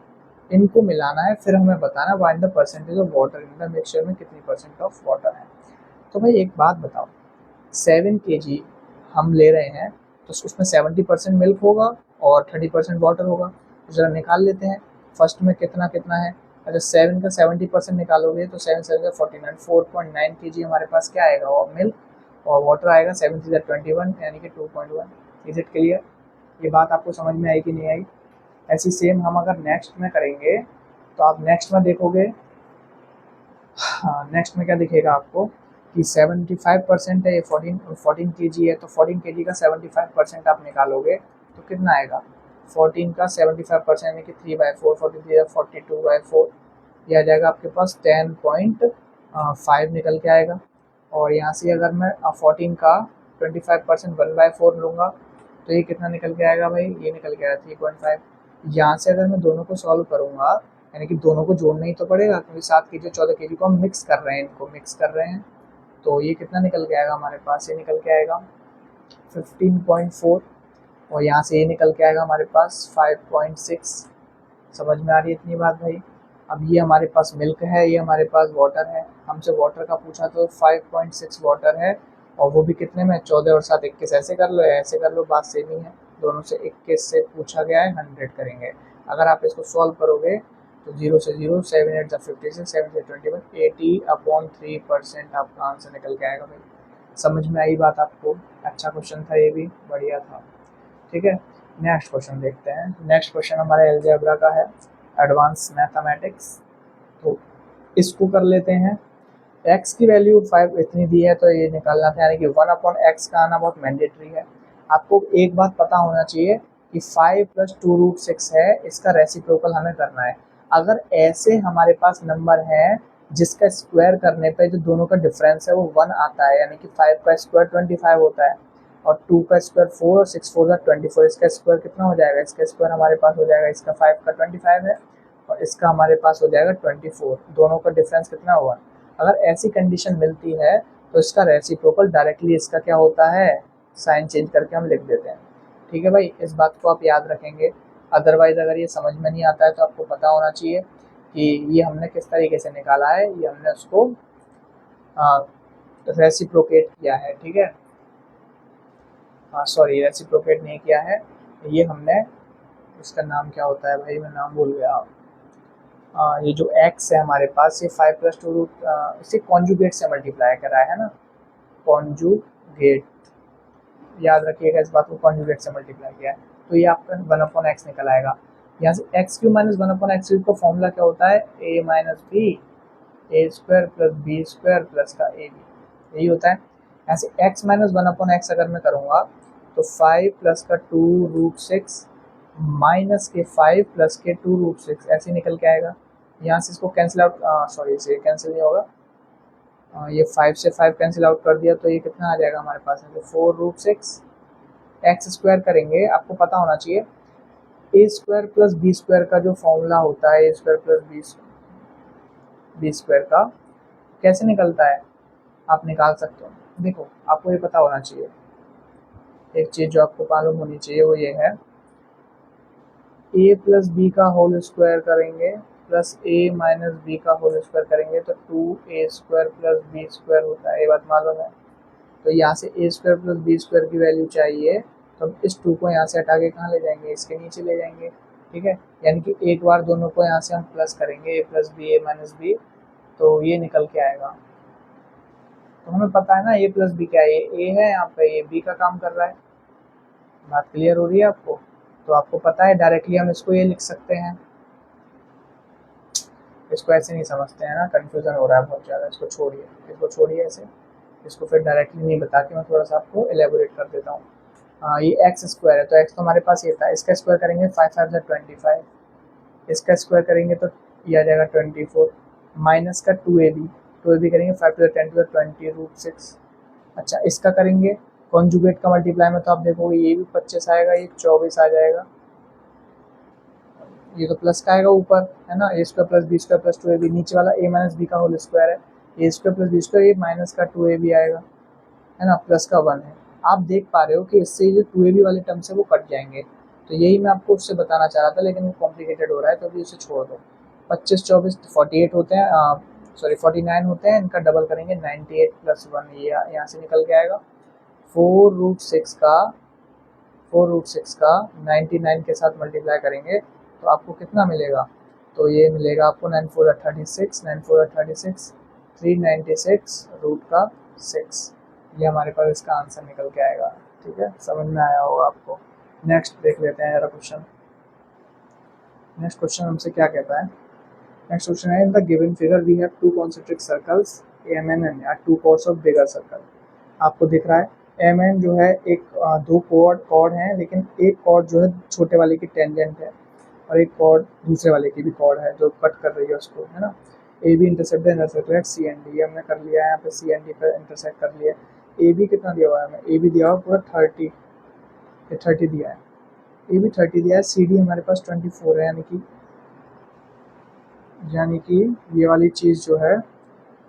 इनको मिलाना है, फिर हमें बताना find the percentage of water in the mixture में कितनी परसेंट ऑफ वाटर है। तो भाई एक बात बताओ, 7 kg हम ले रहे हैं तो उसमें 70% मिल्क होगा और 30% वाटर होगा, तो ज़रा निकाल लेते हैं फर्स्ट में कितना कितना है। अगर 7 का 70% निकालोगे तो 7 7 49, 4.9 kg हमारे पास क्या आएगा, और मिल्क, और वाटर आएगा 7 3 21 यानी कि 2.1। इज इट क्लियर, ये बात आपको समझ में आई कि नहीं आई। ऐसी सेम हम अगर नेक्स्ट में करेंगे तो आप नेक्स्ट में देखोगे, हाँ नेक्स्ट में क्या दिखेगा आपको कि 75% है, ये 14 kg है, तो 14 kg का 75% आप निकालोगे तो कितना आएगा, 14 का 75% यानी कि 3/4, 43 42/4, ये आ जाएगा आपके पास 10.5 निकल के आएगा। और यहाँ से अगर मैं 14 का 25% 1/4 लूँगा तो ये कितना निकल के आएगा भाई, ये निकल के आएगा 3.5। यहाँ से अगर मैं दोनों को सॉल्व करूँगा, यानी कि दोनों को जोड़ना ही तो पड़ेगा, क्योंकि 7 kg 14 kg को हम मिक्स कर रहे हैं, इनको मिक्स कर रहे हैं, तो ये कितना निकल के आएगा हमारे पास, ये निकल के आएगा 15.4, और यहाँ से ये निकल के आएगा हमारे पास 5.6। समझ में आ रही है इतनी बात भाई। अब ये हमारे पास मिल्क है, ये हमारे पास वाटर है, हमसे वाटर का पूछा तो 5.6 वाटर है, और वो भी कितने में, 14 और 7 21, ऐसे कर लो ऐसे कर लो, बात सेम ही है, दोनों से 21 से पूछा गया है, 100 करेंगे। अगर आप इसको सॉल्व करोगे तो 0 से 0, 7 8 56, 7 से 21, 80/3% आपका आंसर निकल के आएगा भाई। समझ में आई बात आपको, अच्छा क्वेश्चन था, ये भी बढ़िया था। ठीक है, नेक्स्ट क्वेश्चन देखते हैं। नेक्स्ट क्वेश्चन हमारे अलजेब्रा का है, एडवांस मैथमेटिक्स, तो इसको कर लेते हैं। x की वैल्यू 5 इतनी दी है तो ये निकालना था, यानी कि 1/x का आना बहुत मैंडेटरी है। आपको एक बात पता होना चाहिए कि 5 + 2√6 है, इसका रेसिप्रोकल हमें करना है। अगर ऐसे हमारे पास नंबर है जिसका स्क्वायर करने पे जो दोनों का डिफरेंस है वो 1 आता है, यानी कि 5 का स्क्वायर 25 होता है, और 2 का स्क्वायर 4 और 6 4 24, इसका स्क्वायर कितना हो जाएगा, इसका स्क्वायर हमारे पास हो जाएगा, इसका 5 का 25 है और इसका हमारे पास हो जाएगा 24, दोनों का डिफरेंस कितना हुआ। अगर ऐसी कंडीशन मिलती है तो इसका रेसिप्रोकल डायरेक्टली इसका क्या होता है, साइन चेंज करके हम लिख देते हैं। ठीक है भाई, इस बात को आप याद रखेंगे। अदरवाइज़ अगर ये समझ में नहीं आता है तो आपको पता होना चाहिए कि ये हमने किस तरीके से निकाला है, ये हमने उसको रेसिप्रोकेट किया है, ठीक है। हाँ सॉरी, रेसिप्रोकेट नहीं किया है, ये हमने, इसका नाम क्या होता है भाई, मैं नाम भूल गया। ये जो x है हमारे पास, ये 5 प्लस टू रूट, इसे कॉन्जुगेट से मल्टीप्लाई करा है ना, कॉन्जुगेट, याद रखिएगा इस बात को, कॉन्जुगेट से मल्टीप्लाई किया है, तो ये आपका 1/x निकल आएगा। यहाँ से एक्स क्यू माइनस 1/x का फॉर्मूला क्या होता है, a minus b a square plus B square plus का ए बी, यही होता है। यहाँ से x माइनस 1/x अगर मैं करूँगा तो 5 प्लस का 2√6 माइनस के 5 प्लस के 2√6 ऐसे निकल के आएगा। यहाँ से इसको कैंसिल आउट, सॉरी इसे कैंसिल नहीं होगा, ये 5 से 5 कैंसिल आउट कर दिया तो ये कितना आ जाएगा हमारे पास, तो 4√6 एक्स स्क्वायर करेंगे। आपको पता होना चाहिए ए स्क्वायर प्लस बी स्क्वायर का जो फॉर्मूला होता है, A square plus B square का कैसे निकलता है, आप निकाल सकते हो। देखो आपको ये पता होना चाहिए, एक चीज़ जो आपको मालूम होनी चाहिए वो ये है, ए प्लस बी का होल स्क्वायर करेंगे प्लस ए माइनस बी का होल स्क्वायर करेंगे तो 2a square plus B square होता है, ये बात मालूम है। तो यहाँ से ए स्क्वायर प्लस बी स्क्वायर की वैल्यू चाहिए तो हम इस 2 को यहाँ से हटा के कहाँ ले जाएंगे, इसके नीचे ले जाएंगे, ठीक है। यानी कि एक बार दोनों को यहाँ से हम प्लस करेंगे, ए प्लस बी ए माइनस बी, तो ये निकल के आएगा। तो हमें पता है ना ए प्लस बी क्या है, ए है यहाँ पे, ये बी का काम कर रहा है। बात क्लियर हो रही है आपको, तो आपको पता है डायरेक्टली हम इसको ये लिख सकते हैं, इसको ऐसे नहीं समझते हैं ना, कन्फ्यूज़न हो रहा है बहुत ज़्यादा, इसको छोड़िए, इसको छोड़िए ऐसे, इसको फिर डायरेक्टली नहीं बता के मैं थोड़ा सा आपको एलेबोरेट कर देता हूँ। ये एक्स स्क्वायर है तो एक्स तो हमारे पास ये था, इसका स्क्वायर करेंगे 5 5 25, इसका स्क्वायर करेंगे तो ये आ जाएगा 24, माइनस का 2ab करेंगे 5 to the 10 to the 20√6। अच्छा इसका करेंगे कॉन्जुगेट का मल्टीप्लाई में तो आप देखोगे ये भी 25 आएगा, ये 24 आ जाएगा, ये तो प्लस का आएगा ऊपर, है ना, A square plus B square plus 2ab, नीचे वाला ए माइनस बी का होल स्क्वायर है, A square plus B square, ये माइनस का 2ab आएगा, है ना, प्लस का 1 है। आप देख पा रहे हो कि इससे जो 2ab वाले टर्म्स है वो कट जाएंगे, तो यही मैं आपको उससे बताना चाह रहा था, लेकिन कॉम्प्लिकेटेड हो रहा है तो अभी उसे छोड़ दो। 25 24 48 होते हैं, सॉरी 49 होते हैं, इनका डबल करेंगे 98 प्लस 1, ये यहाँ से निकल के आएगा। 4√6 का 99 के साथ मल्टीप्लाई करेंगे तो आपको कितना मिलेगा, तो ये मिलेगा आपको 9 4 36, 9 4 36, 396 रूट का 6, ये हमारे पास इसका आंसर निकल के आएगा। ठीक है, समझ में आया होगा आपको। नेक्स्ट देख लेते हैं जरा क्वेश्चन। नेक्स्ट क्वेश्चन हमसे क्या कहता है, नेक्स्ट क्वेश्चन है, in the given figure we have two concentric circles M N N are two chords of bigger circle. आपको दिख रहा है एम एन जो है एक दो कॉर्ड हैं, लेकिन एक कॉर्ड जो है छोटे वाले की टेंजेंट है और एक कॉर्ड दूसरे वाले की भी कॉर्ड है जो कट कर रही है उसको, है ना। A B intersect intersect C N D, हमने कर लिया है यहाँ पे, सी एन डी पर इंटरसेक्ट कर लिया। ए बी कितना दिया हुआ है हमें, ए बी दिया हुआ पूरा 30 दिया है, ए बी 30 दिया है, सी डी हमारे पास 24 है, यानी कि ये वाली चीज़ जो है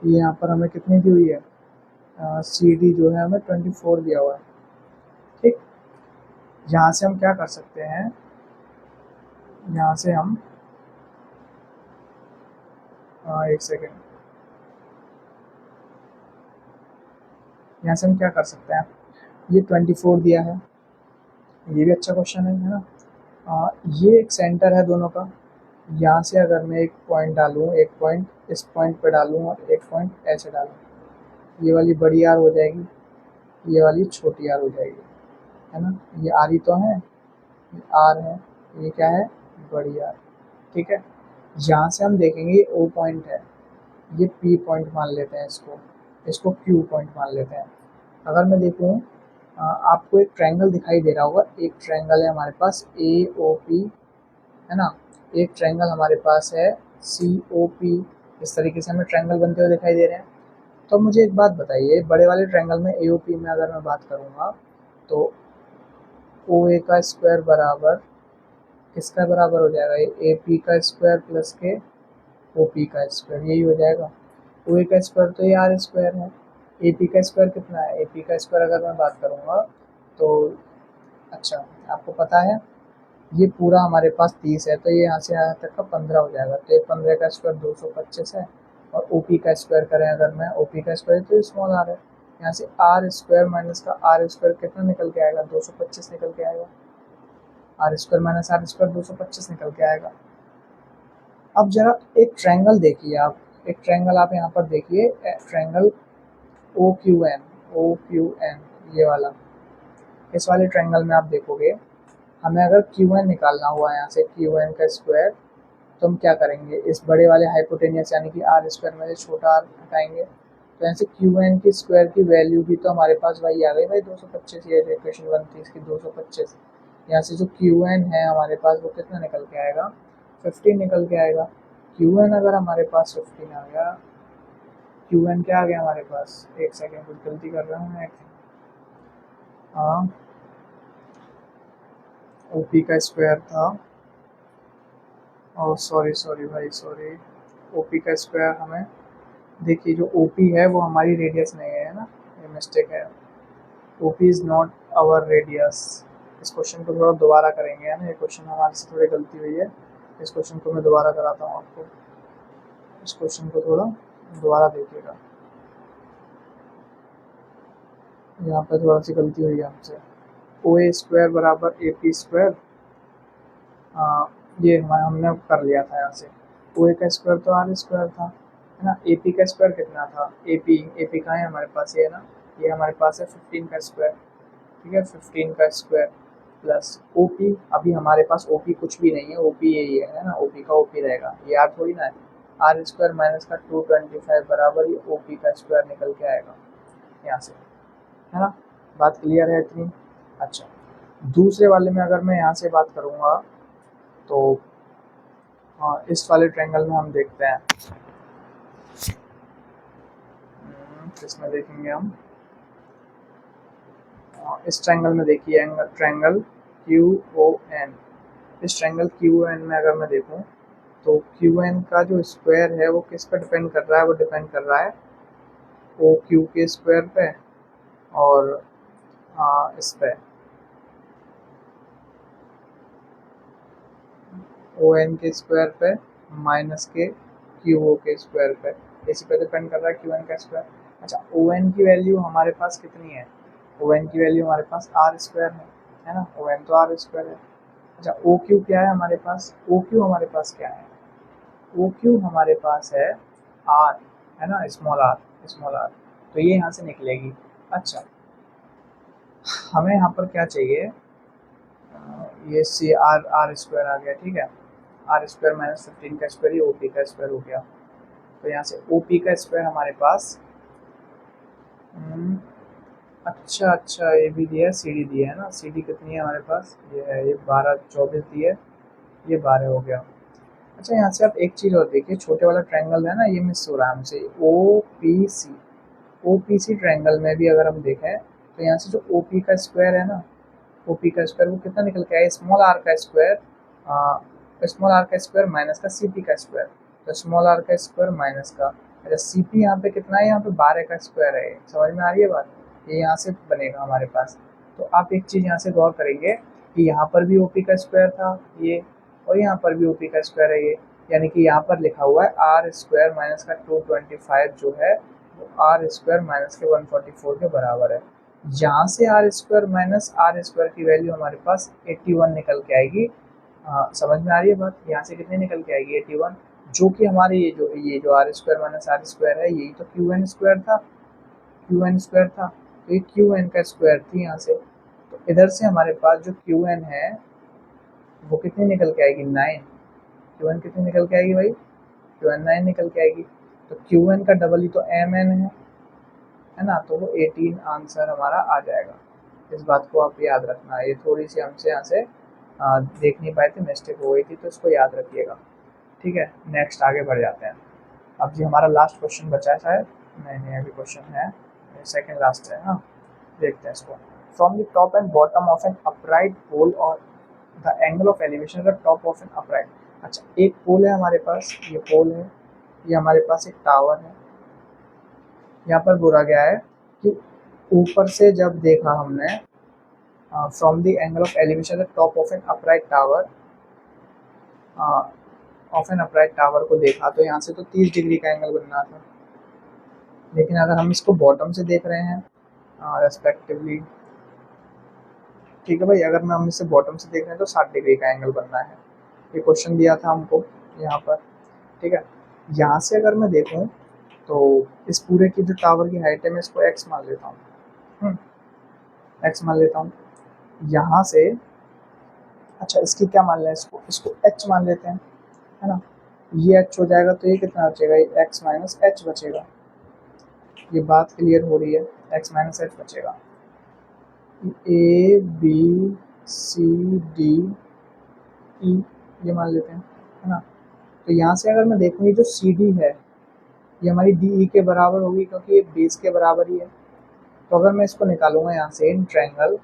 ये यहाँ पर हमें कितनी दी हुई है, सी डी जो है हमें 24 दिया हुआ है। ठीक, यहाँ से हम क्या कर सकते हैं, यहाँ से हम एक सेकेंड, यहाँ से हम क्या कर सकते हैं, ये 24 दिया है, ये भी अच्छा क्वेश्चन है ना। ये एक सेंटर है दोनों का, यहाँ से अगर मैं एक पॉइंट डालूँ, एक पॉइंट इस पॉइंट पे डालूँ और एक पॉइंट ऐसे डालूँ, ये वाली बड़ी आर हो जाएगी, ये वाली छोटी आर हो जाएगी, है ना। ये आर ही तो है, ये आर है, ये क्या है, बड़ी आर। ठीक है, यहाँ से हम देखेंगे ओ पॉइंट है, ये पी पॉइंट मान लेते हैं इसको, इसको क्यू पॉइंट मान लेते हैं। अगर मैं देखूँ, आपको एक ट्रायंगल दिखाई दे रहा होगा, एक ट्रायंगल है हमारे पास ए ओ पी, है ना, एक ट्रायंगल हमारे पास है सी ओ पी, इस तरीके से हमें ट्रायंगल बनते हुए दिखाई दे रहे हैं। तो मुझे एक बात बताइए, बड़े वाले ट्रायंगल में ए ओ पी में अगर मैं बात करूँगा तो ओ ए का स्क्वायर बराबर किसका बराबर हो जाएगा, ए पी का स्क्वायर प्लस के ओ पी का स्क्वायर, यही हो जाएगा। ओ ए का स्क्वायर तो ये आर स्क्वायर है, ए पी का स्क्वायर कितना है, ए पी का स्क्वायर अगर मैं बात करूँगा तो, अच्छा आपको पता है ये पूरा हमारे पास 30 है, तो ये यहाँ से यहाँ तक का 15 हो जाएगा। तो ये 15 का स्क्वायर 225 है। और ओ पी का स्क्वायर करें अगर मैं, ओ पी का स्क्वायर तो स्मॉल आर है, यहाँ से आर स्क्वायर माइनस का आर स्क्वायर कितना निकल के आएगा, 225 निकल के आएगा। R square minus R square 225 निकल के आएगा। अब जरा एक ट्रायंगल देखिए आप, एक ट्रायंगल आप यहाँ पर देखिए, triangle O Q N, O Q N, ये वाला। इस वाले ट्रायंगल में आप देखोगे, हमें अगर क्यू एन निकालना हुआ यहाँ से क्यू एन का स्क्वायर, तो हम क्या करेंगे, इस बड़े वाले हाइपोटेनियस यानी कि आर स्क्वायर में से छोटा आर हटाएंगे। तो यहाँ से क्यू एन की स्क्वायर की वैल्यू भी तो हमारे पास वही आ गई भाई, 225। ये इक्वेशन बनती है इसकी 225। यहाँ से जो क्यू एन है हमारे पास वो कितना निकल के आएगा, 15 निकल के आएगा। क्यू एन अगर हमारे पास 15 आ गया, क्यू एन क्या आ गया हमारे पास, एक सेकेंड कुछ गलती कर रहा हूँ मैं। हाँ, ओ पी का स्क्वायर था, और सॉरी सॉरी भाई सॉरी, ओ पी का स्क्वायर हमें, देखिए जो ओ पी है वो हमारी रेडियस नहीं है ना, ये मिस्टेक है। O P is not our radius. इस क्वेश्चन को थोड़ा दोबारा करेंगे, है ना, ये क्वेश्चन हमारे से थोड़ी गलती हुई है। इस क्वेश्चन को मैं दोबारा कराता हूँ आपको, इस क्वेश्चन को थोड़ा दोबारा देखिएगा, यहाँ पे थोड़ा सी गलती हुई है हमसे। ओ ए स्क्वायर बराबर ए पी स्क्वायर, ये हमने कर लिया था यहाँ से। ओ ए का स्क्वायर तो आर स्क्वायर था, है ना। ए पी का स्क्वायर कितना था, ए पी कहाँ है हमारे पास, ये है ना, ये हमारे पास है 15 का स्क्वायर, ठीक है, 15 का स्क्वायर प्लस ओ पी। अभी हमारे पास ओ पी कुछ भी नहीं है, ओ पी यही है ना, ओ पी का ओ पी रहेगा, ये आर थोड़ी ना है। आर स्क्वायर माइनस का 225 बराबर ये ओ पी का स्क्वायर निकल के आएगा यहाँ से, है ना। बात क्लियर है इतनी। अच्छा, दूसरे वाले में अगर मैं यहाँ से बात करूँगा, तो हाँ, इस वाले ट्रायंगल में हम देखते हैं, किसमें देखेंगे हम, इस ट्रायंगल में देखिए, ट्रायंगल क्यू ओ एन। इस ट्रायंगल क्यू एन में अगर मैं देखूं, तो क्यू एन का जो स्क्वायर है वो किस पर डिपेंड कर रहा है, वो डिपेंड कर रहा है ओ क्यू के स्क्वायर पे, और इस पे ओ एन के स्क्वायर पे माइनस के क्यू ओ के स्क्वायर पे, इसी पे डिपेंड कर रहा है क्यू एन का स्क्वायर। अच्छा, ओ एन की वैल्यू हमारे पास कितनी है, ओ एन की वैल्यू हमारे पास आर स्क्वायर है ना, ओ एन तो आर स्क्वायर है। अच्छा, ओ क्यू क्या है हमारे पास, ओ क्यू हमारे पास क्या है, ओ क्यू हमारे पास है आर, है ना, स्मॉल आर, स्मॉल आर। तो ये यहाँ से निकलेगी। अच्छा, हमें यहाँ पर क्या चाहिए, ये सी आर, आर स्क्वायर आ गया, ठीक है, आर स्क्वायर माइनस 15 का स्क्वायर, ये ओ पी का स्क्वायर हो गया। तो यहाँ से ओ पी का स्क्वायर हमारे पास, अच्छा अच्छा, ये भी दिया है, सी डी दिया है ना, सी डी कितनी है हमारे पास, ये है, ये 12 24 दी है, ये 12 हो गया। अच्छा, यहाँ से आप एक चीज़ और देखिए, छोटे वाला ट्रायंगल है ना, ये मिस हो रहा है हमसे, O P C, O P C triangle में भी अगर हम देखें, तो यहाँ से जो ओ पी का स्क्वायर है ना, ओ पी का स्क्वायर वो कितना निकल के आया, स्मॉल आर का स्क्वायर, स्मॉल आर का स्क्वायर माइनस का सी पी का स्क्वायर, तो स्मॉल आर का स्क्वायर माइनस का, अच्छा सी पी यहाँ पे कितना है, यहाँ पे 12 का स्क्वायर है, समझ में आ रही है बात, ये यहाँ से बनेगा हमारे पास। तो आप एक चीज़ यहाँ से गौर करेंगे कि यहाँ पर भी ओ पी का स्क्वायर था ये, और यहाँ पर भी ओ पी का स्क्वायर है ये, यानी कि यहाँ पर लिखा हुआ है आर स्क्वायर माइनस का 225 जो है वो आर स्क्वायर माइनस के 144 के बराबर है। यहाँ से R square minus R square की वैल्यू हमारे पास 81 निकल के आएगी। समझ में आ रही है बात, यहाँ से कितनी निकल के आएगी 81, जो कि हमारे ये जो R square minus R square है, यही तो क्यू एन स्क्वायर था, क्यू एन स्क्वायर था, तो ये क्यू एन का स्क्वायर थी यहाँ से। तो इधर से हमारे पास जो क्यू एन है वो कितनी निकल के आएगी, 9। क्यू एन कितनी निकल के आएगी भाई, क्यू एन 9 निकल के आएगी। तो क्यू एन का डबल ही तो एम एन है ना, तो वो 18 आंसर हमारा आ जाएगा। इस बात को आप याद रखना, ये थोड़ी सी हमसे यहाँ से देख नहीं पाए थे, मिस्टेक हो गई थी, तो इसको याद रखिएगा, ठीक है। नेक्स्ट आगे बढ़ जाते हैं। अब जी हमारा लास्ट क्वेश्चन बचा है शायद, नहीं नहीं अभी क्वेश्चन है, सेकंड लास्ट है, हाँ देखते हैं इसको। From the top and bottom of an upright pole और the angle of elevation the top of an upright. अच्छा, एक पोल है हमारे पास, ये पोल है, ये हमारे पास एक टावर है। यहाँ पर बोला गया है कि ऊपर से जब देखा हमने, from the angle of elevation the top of an upright tower, of an upright tower को देखा तो यहाँ से तो 30 डिग्री का एंगल बनना था, लेकिन अगर हम इसको बॉटम से देख रहे हैं रेस्पेक्टिवली, ठीक है भाई, अगर हम इसे बॉटम से देख रहे हैं तो 60 डिग्री का एंगल बनना है। ये क्वेश्चन दिया था हमको यहाँ पर, ठीक है। यहाँ से अगर मैं देखूँ तो इस पूरे की जो टावर की हाइट है मैं इसको x मान लेता हूँ, x मान लेता हूँ। यहाँ से अच्छा इसकी क्या मान लें, इसको इसको h मान लेते हैं, है ना। ये h हो जाएगा तो ये कितना बचेगा, ये x माइनस एच बचेगा। ये बात क्लियर हो रही है, x माइनस एच बचेगा। ए बी सी डी ई ये मान लेते हैं, है ना। तो यहाँ से अगर मैं देखूँ ये जो सी डी है ये हमारी डी ई के बराबर होगी, क्योंकि ये बेस के बराबर ही है। तो अगर मैं इसको निकालूंगा यहाँ से, इन ट्रायंगल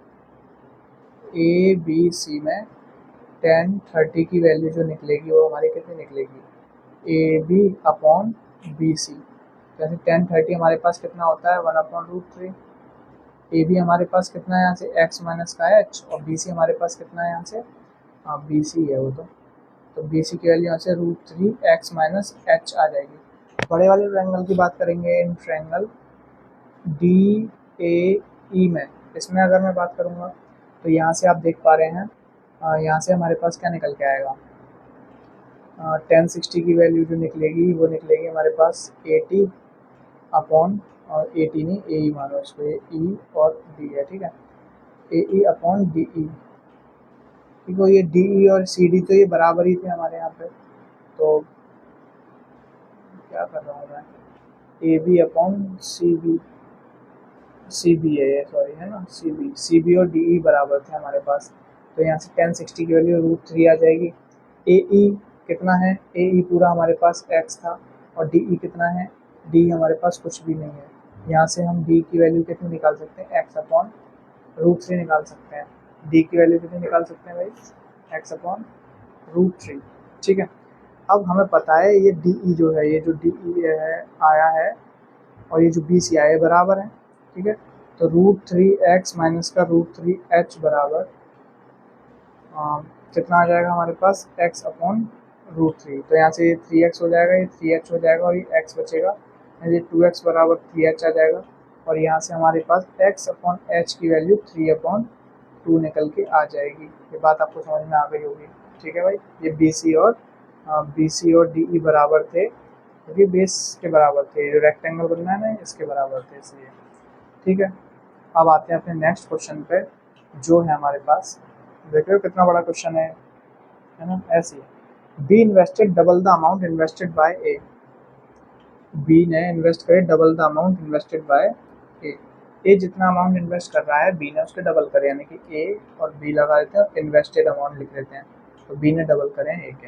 ए बी सी में 10 30 की वैल्यू जो निकलेगी वो हमारी कितनी निकलेगी, A B upon B C. जैसे 10 30 हमारे पास कितना होता है 1/√3। ए बी हमारे पास कितना है यहाँ से x माइनस का एच, और बी सी हमारे पास कितना है यहाँ से, हाँ बी सी है वो तो बी सी की वैल्यू यहाँ से √3 x माइनस एच आ जाएगी। बड़े वाले ट्रायंगल की बात करेंगे, इन ट्रायंगल डी ए ई में, इसमें अगर मैं बात करूँगा तो यहाँ से आप देख पा रहे हैं, यहाँ से हमारे पास क्या निकल के आएगा, 1060 की वैल्यू जो निकलेगी वो निकलेगी हमारे पास 80 अपॉन, और 80 नहीं ए ई मानो इसको, ये ई और डी है, ठीक है, ए ई अपॉन डी ई। ठीक है, ये डी ई और सी डी तो ये बराबर ही थे हमारे यहाँ पे, तो क्या कर रहा हूँ मैं, A B upon C B है ये, सॉरी है ना, सी बी और डी ई बराबर थे हमारे पास। तो यहाँ से 1060 की वैल्यू √3 आ जाएगी। ए ई कितना है, ए ई पूरा हमारे पास x था, और डी ई कितना है, डी हमारे पास कुछ भी नहीं है। यहाँ से हम डी की वैल्यू कितनी निकाल सकते हैं, x अपॉन √3 निकाल सकते हैं। डी की वैल्यू कितनी निकाल सकते हैं भाई, x अपॉन √3, ठीक है। अब हमें पता है ये डी ई जो है, ये जो डी ई है आया है, और ये जो बी सी आया है बराबर है, ठीक है। तो √3x माइनस का √3h बराबर कितना आ जाएगा हमारे पास, x अपॉन √3। तो यहाँ से ये 3x हो जाएगा, ये 3h हो जाएगा, और ये x बचेगा, ये 2x बराबर 3h आ जाएगा। और यहाँ से हमारे पास x अपॉन h की वैल्यू 3/2 निकल के आ जाएगी। ये बात आपको समझ में आ गई होगी, ठीक है भाई। ये बी सी और डी ई बराबर थे, क्योंकि बेस के बराबर थे, जो रेक्टेंगल बनना है ना इसके बराबर थे, इसलिए, ठीक है। अब आते हैं अपने नेक्स्ट क्वेश्चन पे, जो है हमारे पास, देख रहे हो कितना बड़ा क्वेश्चन है ना। ऐसे B invested double the amount invested by A, B ने इन्वेस्ट करे double the amount invested by A जितना अमाउंट इन्वेस्ट कर रहा है बी ने उसके डबल करे, यानी कि ए और बी लगा देते हैं और इन्वेस्टेड अमाउंट लिख लेते हैं, तो बी ने डबल करे हैं ए के।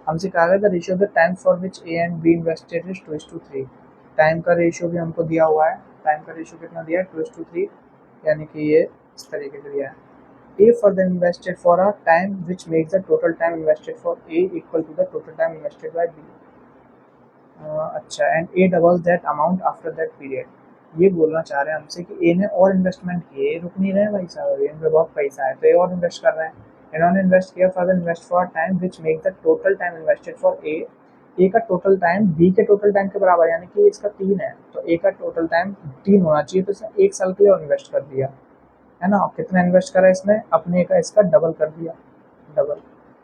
हमसे कहा गया the ratio of the time for which A and be invested is 2:3। Time का रेशियो भी हमको दिया हुआ है, टाइम का रेशियो कितना दिया है 2:3, यानी कि ये इस तरीके से दिया है। A further invested for a time which makes the total time invested for A equal to the total time invested by B. अच्छा, and A doubles that amount after that period. ये बोलना चाह रहे हैं हमसे कि A ने और इन्वेस्टमेंट किए, रुक नहीं रहे भाई साहब, इनमें बहुत पैसा है तो ये और इन्वेस्ट कर रहे हैं। इन्होंने इन्वेस्ट किया further invest for time which make the total time invested for a का टोटल टाइम बी के टोटल टाइम के बराबर, यानी कि इसका 3 है तो ए का टोटल टाइम 3 होना चाहिए, तो इसने 1 साल के लिए और इन्वेस्ट कर दिया, है ना। कितना इन्वेस्ट करा इसने, अपने का इसका डबल कर दिया, डबल,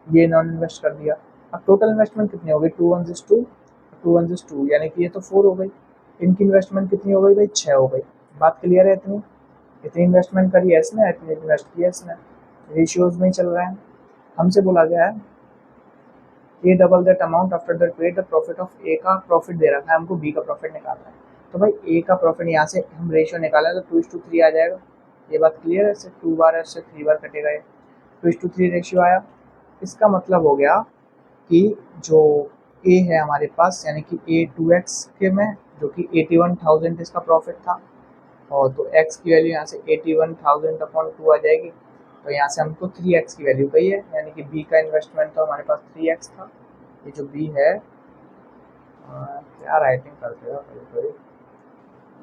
ये नॉन इन्वेस्ट कर दिया। अब टोटल इन्वेस्टमेंट कितनी हो गई, 2 यानी कि ये तो 4 हो गई। इनकी इन्वेस्टमेंट कितनी हो गई भाई, 6 हो गई। बात क्लियर है, इतनी इतनी इन्वेस्टमेंट करी है इसने, इतनी इन्वेस्ट किया इसने, रेशियोज में ही चल रहा है। हमसे बोला गया है A double that amount after that paid the profit of A का प्रॉफिट दे रखा है हमको, बी का प्रॉफिट निकालना है। तो भाई ए का प्रॉफिट यहाँ से हम रेशियो निकालें तो 2:3 आ जाएगा। ये बात क्लियर है, इससे 2 बार इससे 3 बार कटेगा, ये 2:3 रेशियो आया। इसका मतलब हो गया कि जो ए है हमारे पास, यानी कि ए 2x के में, जो कि 81,000 इसका प्रॉफिट था, और तो x की वैल्यू यहाँ से 81,000/2 आ जाएगी। तो यहाँ से हमको 3x की वैल्यू पाई है, यानी कि b का इन्वेस्टमेंट तो हमारे पास 3x था। ये जो b है, क्या राइटिंग करते हो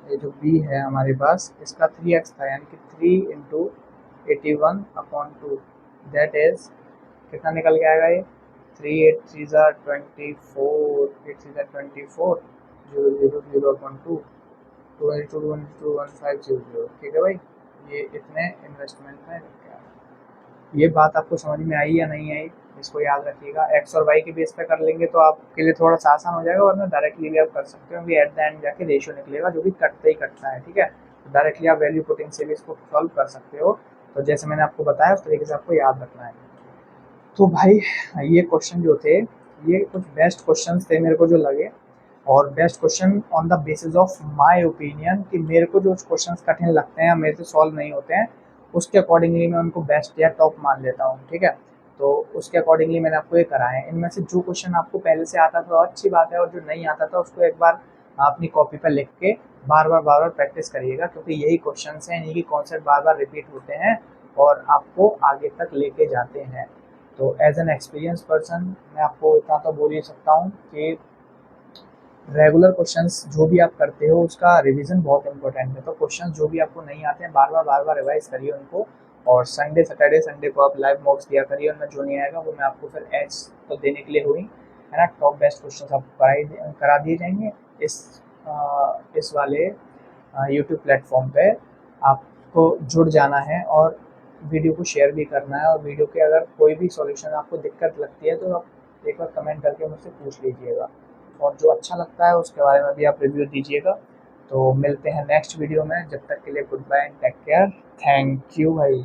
ये जो b है हमारे पास, इसका 3x था, यानी कि 3 इंटू 81/2, दैट इज कितना निकल के आएगा ये 3 8 3 24, 8 3 24, 0 0 0/2, 2 into 2 into 2 1500। ठीक है भाई, ये इतने इन्वेस्टमेंट में ये बात आपको समझ में आई या नहीं आई, इसको याद रखिएगा। एक्स और वाई के बेस पे कर लेंगे तो आपके लिए थोड़ा सा आसान हो जाएगा, वरना डायरेक्टली भी आप कर सकते हो, एट द एंड जाके रेशियो निकलेगा जो कि कटते ही कटता है। ठीक है, तो डायरेक्टली आप वैल्यू पुटिंग से भी इसको सॉल्व कर सकते हो। तो जैसे मैंने आपको बताया उस तरीके से आपको याद रखना है। तो भाई ये क्वेश्चन जो थे ये कुछ बेस्ट क्वेश्चन थे मेरे को जो लगे, और best question on the basis of my opinion, कि मेरे को जो क्वेश्चन कठिन लगते हैं मेरे से सॉल्व नहीं होते हैं, उसके अकॉर्डिंगली मैं उनको बेस्ट या टॉप मान लेता हूँ। ठीक है, तो उसके अकॉर्डिंगली मैंने आपको ये कराए हैं। इनमें से जो क्वेश्चन आपको पहले से आता था अच्छी बात है, और जो नहीं आता था उसको एक बार अपनी कॉपी पर लिख के बार बार प्रैक्टिस करिएगा, क्योंकि यही क्वेश्चन हैं, इन्हीं की कॉन्सेप्ट बार बार रिपीट होते हैं और आपको आगे तक लेके जाते हैं। तो एज एन एक्सपीरियंस पर्सन मैं आपको इतना तो बोल ही सकता हूँ कि रेगुलर क्वेश्चंस जो भी आप करते हो उसका रिवीजन बहुत इंपॉर्टेंट है। तो क्वेश्चंस जो भी आपको नहीं आते हैं बार बार रिवाइज करिए उनको, और संडे सैटरडे संडे को आप लाइव मॉक्स दिया करिए, उनमें जो नहीं आएगा वो मैं आपको फिर एज तो देने के लिए हुई है ना, टॉप बेस्ट क्वेश्चन आपको करा दिए जाएंगे इस वाले यूट्यूब प्लेटफॉर्म पे। आपको जुड़ जाना है और वीडियो को शेयर भी करना है, और वीडियो के अगर कोई भी सॉल्यूशन आपको दिक्कत लगती है तो आप एक बार कमेंट करके मुझसे पूछ लीजिएगा, और जो अच्छा लगता है उसके बारे में भी आप रिव्यू दीजिएगा। तो मिलते हैं नेक्स्ट वीडियो में, जब तक के लिए good bye and take care. Thank you भाई।